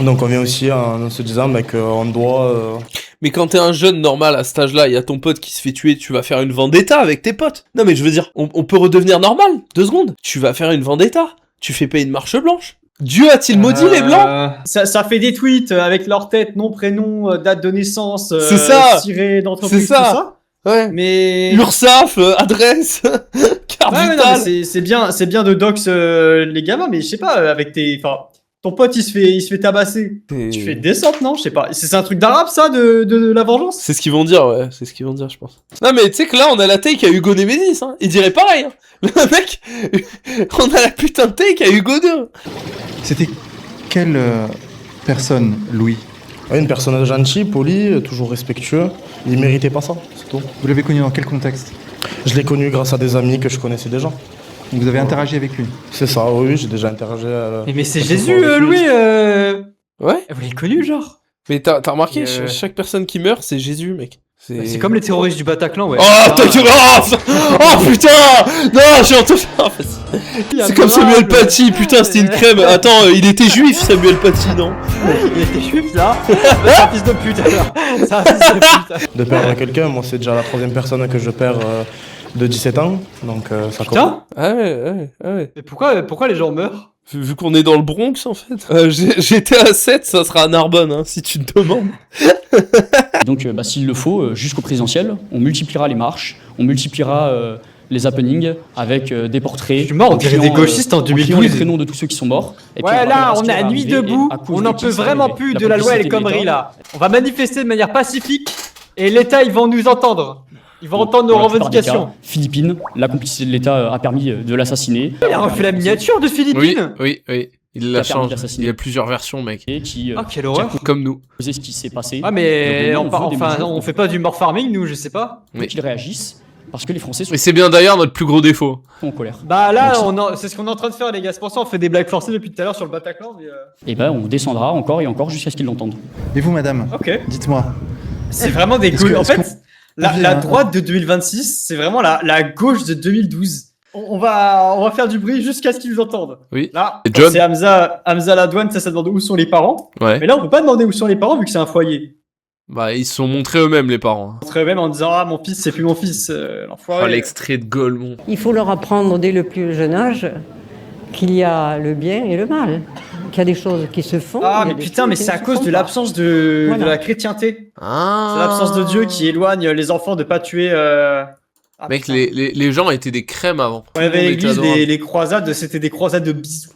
[SPEAKER 15] Donc on vient aussi en se disant qu'on doit...
[SPEAKER 1] Mais quand t'es un jeune normal à cet âge-là, il y a ton pote qui se fait tuer, tu vas faire une vendetta avec tes potes. Non mais je veux dire, on peut redevenir normal, 2 secondes. Tu vas faire une vendetta, tu fais pas une marche blanche. Dieu a-t-il maudit les blancs?
[SPEAKER 3] Ça fait des tweets avec leur tête, nom, prénom, date de naissance,
[SPEAKER 1] c'est ça.
[SPEAKER 3] tiré d'entreprise,
[SPEAKER 1] c'est ça.
[SPEAKER 3] tout ça.
[SPEAKER 1] Ouais.
[SPEAKER 3] Mais
[SPEAKER 1] URSAF, adresse, carte vitale.
[SPEAKER 3] C'est bien de dox les gamins, mais je sais pas, avec ton pote il se fait tabasser. Tu fais descente, non? Je sais pas. C'est un truc d'arabe ça, de la vengeance?
[SPEAKER 1] C'est ce qu'ils vont dire, ouais. C'est ce qu'ils vont dire, je pense. Non mais tu sais que là on a la take à Hugo Nemesis, hein. Il dirait pareil, hein. Le mec, on a la putain de take à Hugo 2.
[SPEAKER 5] C'était quelle personne, Louis?
[SPEAKER 15] Une personne gentille, polie, toujours respectueux. Il méritait pas ça, c'est tout.
[SPEAKER 5] Vous l'avez connu dans quel contexte?
[SPEAKER 15] Je l'ai connu grâce à des amis que je connaissais déjà.
[SPEAKER 5] Donc vous avez interagi avec lui?
[SPEAKER 15] C'est ça, oui, j'ai déjà interagi.
[SPEAKER 3] Mais c'est Jésus, Louis.
[SPEAKER 1] Ouais.
[SPEAKER 3] Vous l'avez connu, genre?
[SPEAKER 1] Mais t'as remarqué, chaque personne qui meurt, c'est Jésus, mec.
[SPEAKER 3] C'est comme les terroristes du Bataclan, ouais.
[SPEAKER 1] Oh, oh putain! Non, j'ai entendu. C'est comme Samuel Paty, putain, c'était une crème. Attends, il était juif, Samuel Paty, non?
[SPEAKER 3] Il était juif, là? C'est un fils de pute, alors. C'est un fils de pute.
[SPEAKER 15] De perdre quelqu'un, moi, c'est déjà la 3e personne que je perds de 17 ans. Donc, ça
[SPEAKER 3] putain!
[SPEAKER 1] Ah ouais.
[SPEAKER 3] Mais pourquoi les gens meurent?
[SPEAKER 1] Vu qu'on est dans le Bronx, en fait. J'étais à 7, ça sera à Narbonne, hein, si tu te demandes.
[SPEAKER 12] Donc, s'il le faut, jusqu'au présidentiel, on multipliera les marches, on multipliera les happenings avec des portraits. Je
[SPEAKER 3] suis mort, on dirait des gauchistes en 2012.
[SPEAKER 12] Les prénoms de tous ceux qui sont morts. Et
[SPEAKER 3] ouais, là, on est à nuit debout, on n'en peut vraiment plus de la loi El Khomri, là. On va manifester de manière pacifique et l'État, ils vont nous entendre. Ils vont entendre nos revendications.
[SPEAKER 12] Philippines, la complicité de l'État a permis de l'assassiner.
[SPEAKER 3] Il a refait la miniature de Philippines.
[SPEAKER 1] Oui. Il la change. Il y a plusieurs versions, mec.
[SPEAKER 3] Quelle horreur.
[SPEAKER 1] Comme nous.
[SPEAKER 12] C'est ce qui s'est passé.
[SPEAKER 3] Ah, mais on fait pas du more farming, nous, je sais pas.
[SPEAKER 12] Oui. Qu'ils réagissent. Parce que les Français sont...
[SPEAKER 1] Et c'est bien d'ailleurs notre plus gros défaut.
[SPEAKER 12] En colère.
[SPEAKER 3] Bah là, c'est ce qu'on est en train de faire, les gars. C'est pour ça on fait des blagues forcées depuis tout à l'heure sur le Bataclan. Mais
[SPEAKER 12] Et on descendra encore et encore jusqu'à ce qu'ils l'entendent.
[SPEAKER 5] Et vous, madame?
[SPEAKER 3] Ok.
[SPEAKER 5] Dites-moi.
[SPEAKER 3] C'est vraiment des gauches. En fait, la droite de 2026, c'est vraiment la gauche de 2012. On va faire du bruit jusqu'à ce qu'ils nous entendent.
[SPEAKER 1] Oui.
[SPEAKER 3] Là,
[SPEAKER 1] John...
[SPEAKER 3] c'est Hamza Ladouane, ça demande où sont les parents.
[SPEAKER 1] Ouais.
[SPEAKER 3] Mais là, on peut pas demander où sont les parents vu que c'est un foyer.
[SPEAKER 1] Bah, ils se sont montrés eux-mêmes, les parents.
[SPEAKER 3] Ils se montrés eux-mêmes en disant ah, mon fils, c'est plus mon fils. L'enfoiré.
[SPEAKER 1] Oh, l'extrait de Gaulmont.
[SPEAKER 16] Il faut leur apprendre dès le plus jeune âge qu'il y a le bien et le mal. Qu'il y a des choses qui se font.
[SPEAKER 3] Ah, mais putain, mais c'est à cause de l'absence de la chrétienté.
[SPEAKER 1] Ah.
[SPEAKER 3] C'est l'absence de Dieu qui éloigne les enfants de pas tuer
[SPEAKER 1] Mec, les gens étaient des crèmes avant.
[SPEAKER 3] Ouais, avec l'église, les croisades, c'était des croisades de bisous.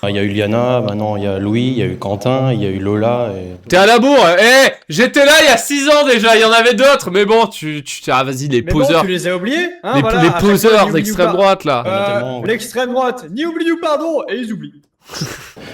[SPEAKER 17] Il y a eu Liana, maintenant il y a Louis, il y a eu Quentin, il y a eu Lola.
[SPEAKER 1] T'es à la bourre. J'étais là il y a 6 ans déjà, il y en avait d'autres. Mais bon, vas-y, les poseurs.
[SPEAKER 3] Bon, tu les as oubliés hein,
[SPEAKER 1] les poseurs d'extrême droite, là.
[SPEAKER 3] L'extrême droite, ni oublie ou pardon, et ils oublient.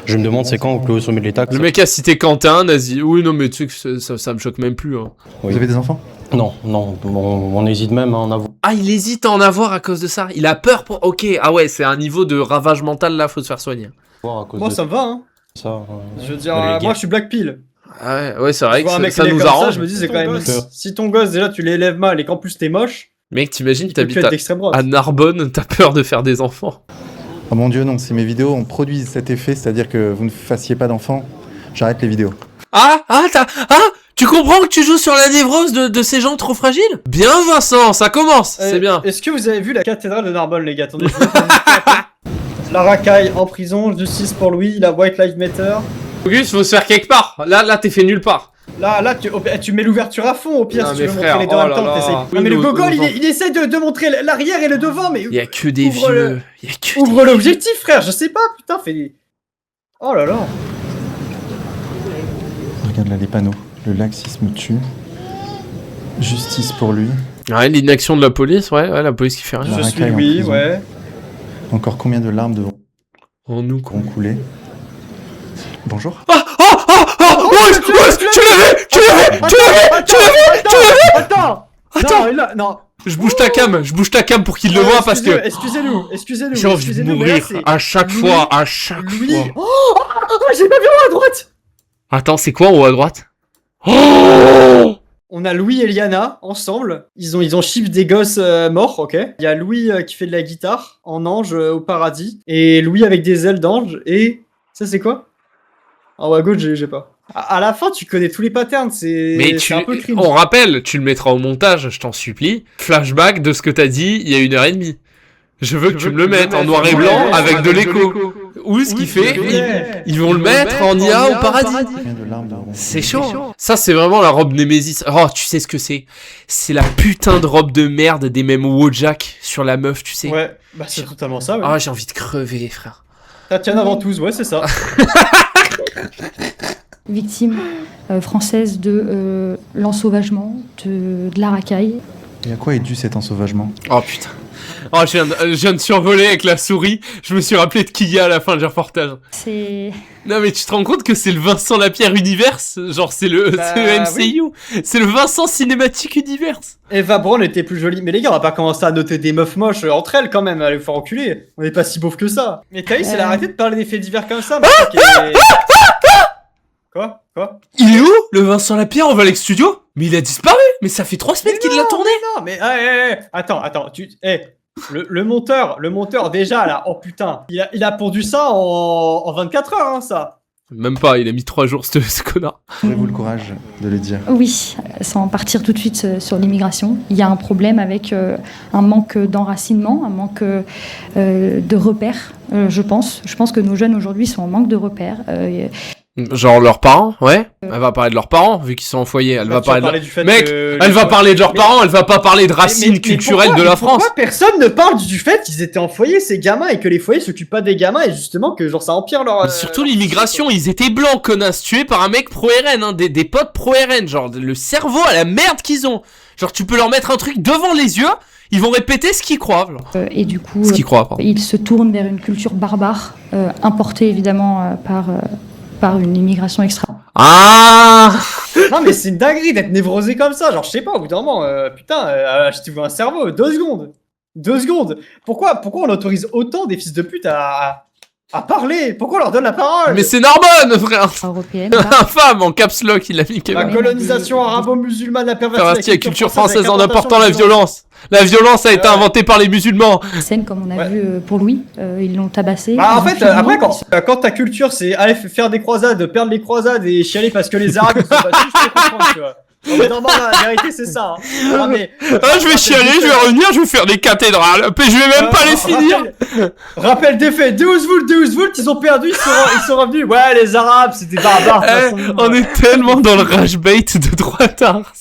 [SPEAKER 17] Je me demande c'est quand au plus haut sommet de l'État.
[SPEAKER 1] Le mec a cité Quentin, nazi. Oui, non, mais tu sais que ça me choque même plus. Hein.
[SPEAKER 5] Vous avez des enfants?
[SPEAKER 17] Non, on hésite même à en avoir.
[SPEAKER 1] Ah, il hésite à en avoir à cause de ça. Il a peur pour. Ok, ah ouais, c'est un niveau de ravage mental là, faut se faire soigner.
[SPEAKER 3] Moi, ça me va, hein.
[SPEAKER 17] Ça,
[SPEAKER 3] je veux dire, moi, je suis Black Pill.
[SPEAKER 1] Ah ouais, c'est vrai que ça nous
[SPEAKER 3] arrange.
[SPEAKER 1] arrange.
[SPEAKER 3] Je me dis, c'est quand même. Si ton gosse, déjà, tu l'élèves mal et qu'en plus t'es moche.
[SPEAKER 1] Mec, t'imagines, t'habites à Narbonne, t'as peur de faire des enfants.
[SPEAKER 5] Oh mon dieu, non, si mes vidéos ont produit cet effet, c'est-à-dire que vous ne fassiez pas d'enfants, j'arrête les vidéos.
[SPEAKER 1] Tu comprends que tu joues sur la névrose de ces gens trop fragiles? Bien Vincent, ça commence, c'est bien.
[SPEAKER 3] Est-ce que vous avez vu la cathédrale de Narbonne, les gars? Attendez, la racaille en prison, justice pour Louis, la White Lives Matter.
[SPEAKER 1] Auguste, faut se faire quelque part. Là, t'es fait nulle part.
[SPEAKER 3] Là, tu mets l'ouverture à fond, au pire, si tu veux montrer les deux en même temps, t'essayes. Non, mais le gogol, il essaie de montrer l'arrière et le devant, mais.
[SPEAKER 1] Il y a que des vieux.
[SPEAKER 3] Ouvre l'objectif, frère, je sais pas, putain, fais. Oh là là.
[SPEAKER 5] Regarde là les panneaux. Le laxisme tue. Justice pour lui.
[SPEAKER 1] Ouais, l'inaction de la police, ouais, la police qui fait rien.
[SPEAKER 3] Je suis oui, ouais.
[SPEAKER 5] Encore combien de larmes devront
[SPEAKER 1] nous
[SPEAKER 5] couler? Bonjour.
[SPEAKER 1] Tu l'avais.
[SPEAKER 3] Attends, non.
[SPEAKER 1] Je bouge ta cam pour qu'il le voit parce que.
[SPEAKER 3] Excusez-nous.
[SPEAKER 1] J'ai envie de mourir à chaque fois.
[SPEAKER 3] Louis. Oh, j'ai pas vu en haut à droite.
[SPEAKER 1] Attends, c'est quoi en haut à droite?
[SPEAKER 3] On a Louis et Liana ensemble. Ils ont chip des gosses morts, ok. Il y a Louis qui fait de la guitare en ange au paradis. Et Louis avec des ailes d'ange. Et ça, c'est quoi? En haut à gauche, j'ai pas. À la fin, tu connais tous les patterns, c'est un peu cringe.
[SPEAKER 1] On rappelle, tu le mettras au montage, je t'en supplie. Flashback de ce que t'as dit il y a 1h30. Je veux que tu me le mettes en noir et blanc avec de l'écho. Ou ce qu'il fait, ils vont le mettre en IA au paradis. C'est chaud. Ça, c'est vraiment la robe Némésis. Oh, tu sais ce que c'est? C'est la putain de robe de merde des mêmes Wojak sur la meuf, tu sais.
[SPEAKER 3] Ouais, bah c'est totalement ça. Ouais.
[SPEAKER 1] Ah, j'ai envie de crever, frère.
[SPEAKER 3] Tatiana Ventouse, ouais, c'est ça.
[SPEAKER 18] Victime française de l'ensauvagement, de la racaille.
[SPEAKER 5] Et à quoi est dû cet ensauvagement?
[SPEAKER 1] Oh putain. Oh, je viens de survoler avec la souris. Je me suis rappelé de Kia à la fin du reportage.
[SPEAKER 18] C'est...
[SPEAKER 1] Non mais tu te rends compte que c'est le Vincent Lapierre Universe? Genre c'est le MCU. Oui. C'est le Vincent Cinématique Universe.
[SPEAKER 3] Eva Braun était plus jolie. Mais les gars, on va pas commencer à noter des meufs moches entre elles quand même. Allez, faut enculer. On est pas si beauf que ça. Mais Thaïs, elle a arrêté de parler des faits divers comme ça. Quoi?
[SPEAKER 1] Il est où le Vincent Lapierre en Valec Studio? Mais il a disparu. Mais ça fait 3 semaines qu'il l'a tourné.
[SPEAKER 3] Non, mais attends. Le monteur déjà là, oh putain, il a pondu ça en 24 heures, hein, ça.
[SPEAKER 1] Même pas, il a mis 3 jours ce connard.
[SPEAKER 5] Avez-vous le courage de le dire?
[SPEAKER 18] Oui, sans partir tout de suite sur l'immigration. Il y a un problème avec un manque d'enracinement, un manque de repères, je pense. Je pense que nos jeunes aujourd'hui sont en manque de repères.
[SPEAKER 1] Genre leurs parents, ouais. Elle va parler de leurs parents, vu qu'ils sont en foyer. Elle va parler de... Mec, elle va parler de leurs parents, elle va pas parler de racines culturelles de la France.
[SPEAKER 3] Pourquoi personne ne parle du fait qu'ils étaient en foyer, ces gamins, et que les foyers s'occupent pas des gamins, et justement que genre ça empire leur...
[SPEAKER 1] Mais surtout l'immigration, ils étaient blancs, connasses, tués par un mec pro-RN, hein, des potes pro-RN, genre le cerveau à la merde qu'ils ont. Genre tu peux leur mettre un truc devant les yeux, ils vont répéter ce qu'ils croient.
[SPEAKER 18] Et du coup,
[SPEAKER 1] ce qu'ils croient, pardon.
[SPEAKER 18] Ils se tournent vers une culture barbare, importée évidemment par une immigration extra.
[SPEAKER 1] Ah
[SPEAKER 3] non mais c'est une dinguerie d'être névrosé comme ça, genre je sais pas, au bout d'un moment, putain, achetez-vous un cerveau, 2 secondes. 2 secondes. Pourquoi on autorise autant des fils de pute à parler? Pourquoi on leur donne la parole?
[SPEAKER 1] Mais c'est Narbonne, frère.
[SPEAKER 18] Européenne.
[SPEAKER 1] Infâme, en caps lock, il a mis
[SPEAKER 3] la colonisation arabo-musulmane, la perversion
[SPEAKER 1] de la culture française en apportant la violence. La violence a été inventée par les musulmans.
[SPEAKER 18] Scène comme on a vu pour Louis, ils l'ont tabassé.
[SPEAKER 3] Bah en fait, après quand ta culture c'est aller faire des croisades, perdre les croisades et chialer parce que les Arabes sont battus, je peux comprendre, tu vois. Non, la vérité, c'est ça. Hein.
[SPEAKER 1] Ah, je vais chialer, je vais revenir, je vais faire des cathédrales. Je vais même pas les finir.
[SPEAKER 3] Rappel des faits. Deusvoult, ils ont perdu, ils sont revenus. Ouais, les Arabes, c'était barbare.
[SPEAKER 1] On est tellement dans le rage bait de droitard.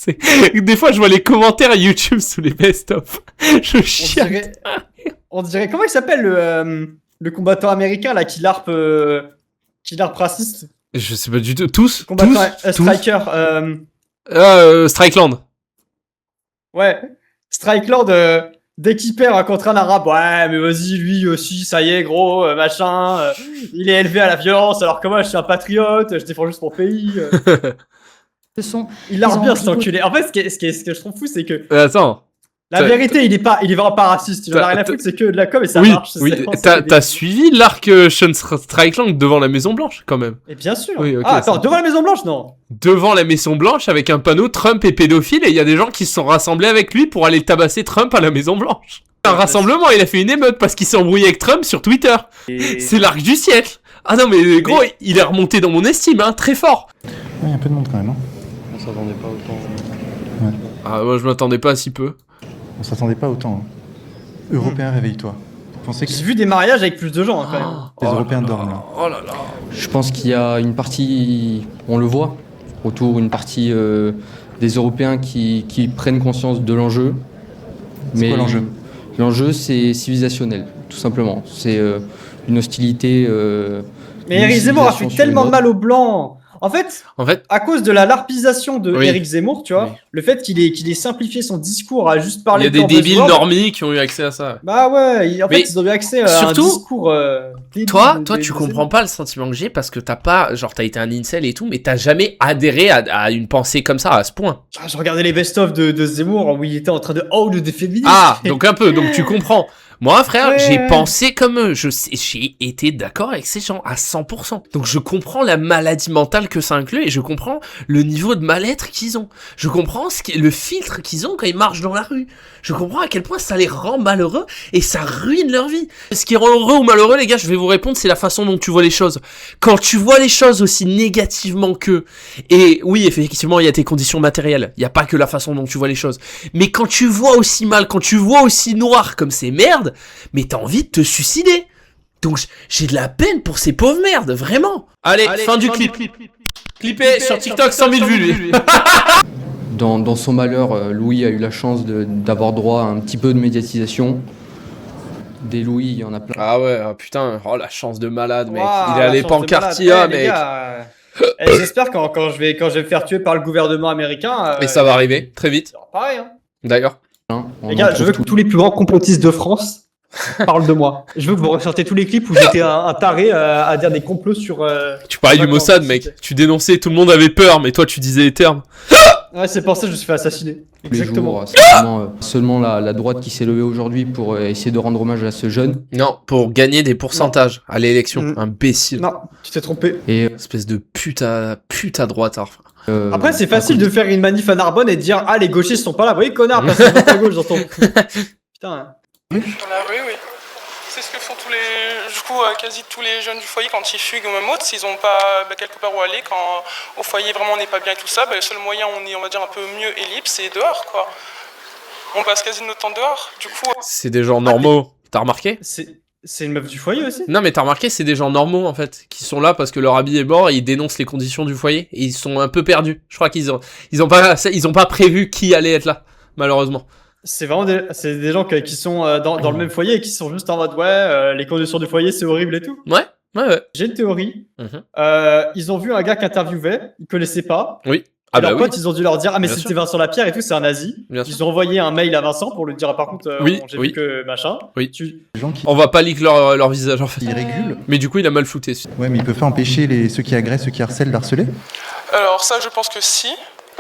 [SPEAKER 1] Des fois, je vois les commentaires YouTube sous les best-of. Je chiale.
[SPEAKER 3] On dirait, comment il s'appelle le combattant américain là qui larpe raciste?
[SPEAKER 1] Je sais pas du tout. Tous
[SPEAKER 3] Striker.
[SPEAKER 1] Strikeland.
[SPEAKER 3] Ouais. Strikeland, dès qu'il perd contre un arabe, ouais, mais vas-y, lui aussi, ça y est, gros, machin. Il est élevé à la violence, alors que moi, je suis un patriote, je défends juste mon pays. Il larpe bien cet enculé. En fait, ce que je trouve fou, c'est que.
[SPEAKER 1] Attends.
[SPEAKER 3] La vérité, il est vraiment pas raciste. Il en a rien à foutre, c'est que de la com et ça marche.
[SPEAKER 1] Oui, t'as suivi l'arc Sean Strickland devant la Maison Blanche, quand même.
[SPEAKER 3] Et bien sûr.
[SPEAKER 1] Oui, okay,
[SPEAKER 3] attends, devant la Maison Blanche, non?
[SPEAKER 1] Devant la Maison Blanche, avec un panneau Trump est pédophile, et il y a des gens qui se sont rassemblés avec lui pour aller tabasser Trump à la Maison Blanche. Un rassemblement, il a fait une émeute parce qu'il s'est embrouillé avec Trump sur Twitter. C'est l'arc du siècle. Ah non, mais gros, il est remonté dans mon estime, hein, très fort.
[SPEAKER 5] Il y a un peu de monde quand même. Hein.
[SPEAKER 2] On s'attendait pas autant.
[SPEAKER 5] Ouais.
[SPEAKER 1] Ah, moi, je m'attendais pas à si peu.
[SPEAKER 5] On s'attendait pas autant. Hein. Européens, réveille-toi.
[SPEAKER 3] J'ai vu des mariages avec plus de gens, hein, quand même.
[SPEAKER 5] Les Européens dorment là.
[SPEAKER 1] Oh là là.
[SPEAKER 19] Je pense qu'il y a une partie, on le voit, autour, une partie des Européens qui prennent conscience de l'enjeu.
[SPEAKER 5] C'est quoi l'enjeu ?
[SPEAKER 19] L'enjeu, c'est civilisationnel, tout simplement. C'est une hostilité.
[SPEAKER 3] Mais Éric Zemmour a fait tellement de mal aux Blancs. En fait, à cause de la larpisation de Éric Zemmour, tu vois, le fait qu'il ait simplifié son discours à juste parler.
[SPEAKER 1] Il y a des débiles normies qui ont eu accès à ça.
[SPEAKER 3] Bah ouais, en fait, ils ont eu accès à un discours.
[SPEAKER 1] Toi, tu comprends pas le sentiment que j'ai parce que t'as été un incel et tout, mais t'as jamais adhéré à une pensée comme ça à ce point.
[SPEAKER 3] Je regardais les best-of de Zemmour où il était en train de des féministes.
[SPEAKER 1] Ah, donc un peu, donc tu comprends. Moi, frère, j'ai pensé comme eux. J'ai été d'accord avec ces gens à 100%. Donc, je comprends la maladie mentale que ça inclut et je comprends le niveau de mal-être qu'ils ont. Je comprends le filtre qu'ils ont quand ils marchent dans la rue. Je comprends à quel point ça les rend malheureux et ça ruine leur vie. Ce qui rend heureux ou malheureux, les gars, je vais vous répondre, c'est la façon dont tu vois les choses. Quand tu vois les choses aussi négativement qu'eux, et oui, effectivement, il y a tes conditions matérielles. Il n'y a pas que la façon dont tu vois les choses. Mais quand tu vois aussi mal, quand tu vois aussi noir comme ces merdes, mais t'as envie de te suicider. Donc j'ai de la peine pour ces pauvres merdes, vraiment. Allez, fin du clip. Clippé sur TikTok, 100 000 vues, lui.
[SPEAKER 19] Dans son malheur, Louis a eu la chance d'avoir droit à un petit peu de médiatisation. Des Louis, il y en a plein.
[SPEAKER 1] Ah ouais, putain, oh la chance de malade, mec. Il est allé pancartia, mec.
[SPEAKER 3] J'espère quand je vais me faire tuer par le gouvernement américain.
[SPEAKER 1] Et ça va arriver, très vite.
[SPEAKER 3] Pareil, hein.
[SPEAKER 1] D'accord.
[SPEAKER 3] Les gars, je veux que tous les plus grands complotistes de France parlent de moi. Je veux que vous ressortez tous les clips où j'étais un taré à dire des complots sur...
[SPEAKER 1] tu parlais du Mossad, mec. Tu dénonçais, tout le monde avait peur, mais toi tu disais les termes.
[SPEAKER 3] Ouais, c'est pour ça que je me suis fait assassiner. Exactement.
[SPEAKER 19] C'est vraiment seulement la droite qui s'est levée aujourd'hui pour essayer de rendre hommage à ce jeune.
[SPEAKER 1] Non, pour gagner des pourcentages à l'élection. Imbécile.
[SPEAKER 3] Non, tu t'es trompé.
[SPEAKER 1] Espèce de pute à droite.
[SPEAKER 3] Après, c'est facile de faire une manif à Narbonne et de dire ah les gauchistes sont pas là. Vous voyez, connard, personne ne vote à gauche dans ton. Putain.
[SPEAKER 20] Dans la rue, oui. C'est ce que font quasi tous les jeunes du foyer quand ils fuguent ou même autres, s'ils n'ont pas quelque part où aller, quand au foyer vraiment on n'est pas bien et tout ça, le seul moyen où on est, on va dire, un peu mieux et libre, c'est dehors, quoi. On passe quasi notre temps dehors, du coup...
[SPEAKER 1] C'est des gens normaux, t'as remarqué ?
[SPEAKER 3] C'est une meuf du foyer aussi ?
[SPEAKER 1] Non mais t'as remarqué, c'est des gens normaux en fait, qui sont là parce que leur habit est mort et ils dénoncent les conditions du foyer, et ils sont un peu perdus. Je crois qu'ils ont pas prévu qui allait être là, malheureusement.
[SPEAKER 3] C'est vraiment des gens qui sont dans le même foyer et qui sont juste en mode les conditions du foyer c'est horrible et tout.
[SPEAKER 1] Ouais.
[SPEAKER 3] J'ai une théorie. Ils ont vu un gars qui interviewait, ils connaissaient pas.
[SPEAKER 1] Oui.
[SPEAKER 3] Et leurs potes, ils ont dû leur dire mais c'était Vincent Lapierre et tout, c'est un nazi. Ils ont envoyé un mail à Vincent pour lui dire par contre j'ai vu que machin.
[SPEAKER 1] Oui. On va pas leak leur visage en fait.
[SPEAKER 5] Ils régulent.
[SPEAKER 1] Mais du coup il a mal flouté.
[SPEAKER 5] Ouais, mais il peut pas empêcher ceux qui agressent, ceux qui harcèlent d'harceler ?
[SPEAKER 20] Alors ça je pense que si.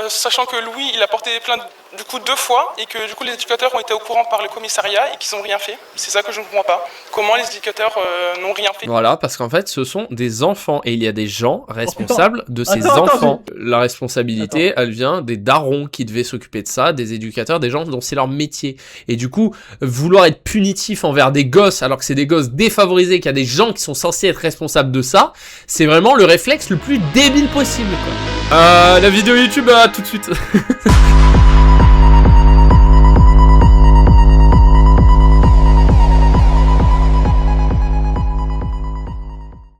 [SPEAKER 20] Sachant que Louis, il a porté plainte du coup 2 fois et que du coup les éducateurs ont été au courant par le commissariat et qu'ils n'ont rien fait. C'est ça que je ne comprends pas. Comment les éducateurs n'ont rien fait?
[SPEAKER 1] Voilà, parce qu'en fait, ce sont des enfants et il y a des gens responsables de ces enfants. La responsabilité, elle vient des darons qui devaient s'occuper de ça, des éducateurs, des gens dont c'est leur métier. Et du coup, vouloir être punitif envers des gosses alors que c'est des gosses défavorisés, qu'il y a des gens qui sont censés être responsables de ça, c'est vraiment le réflexe le plus débile possible, quoi. La vidéo YouTube, tout de suite.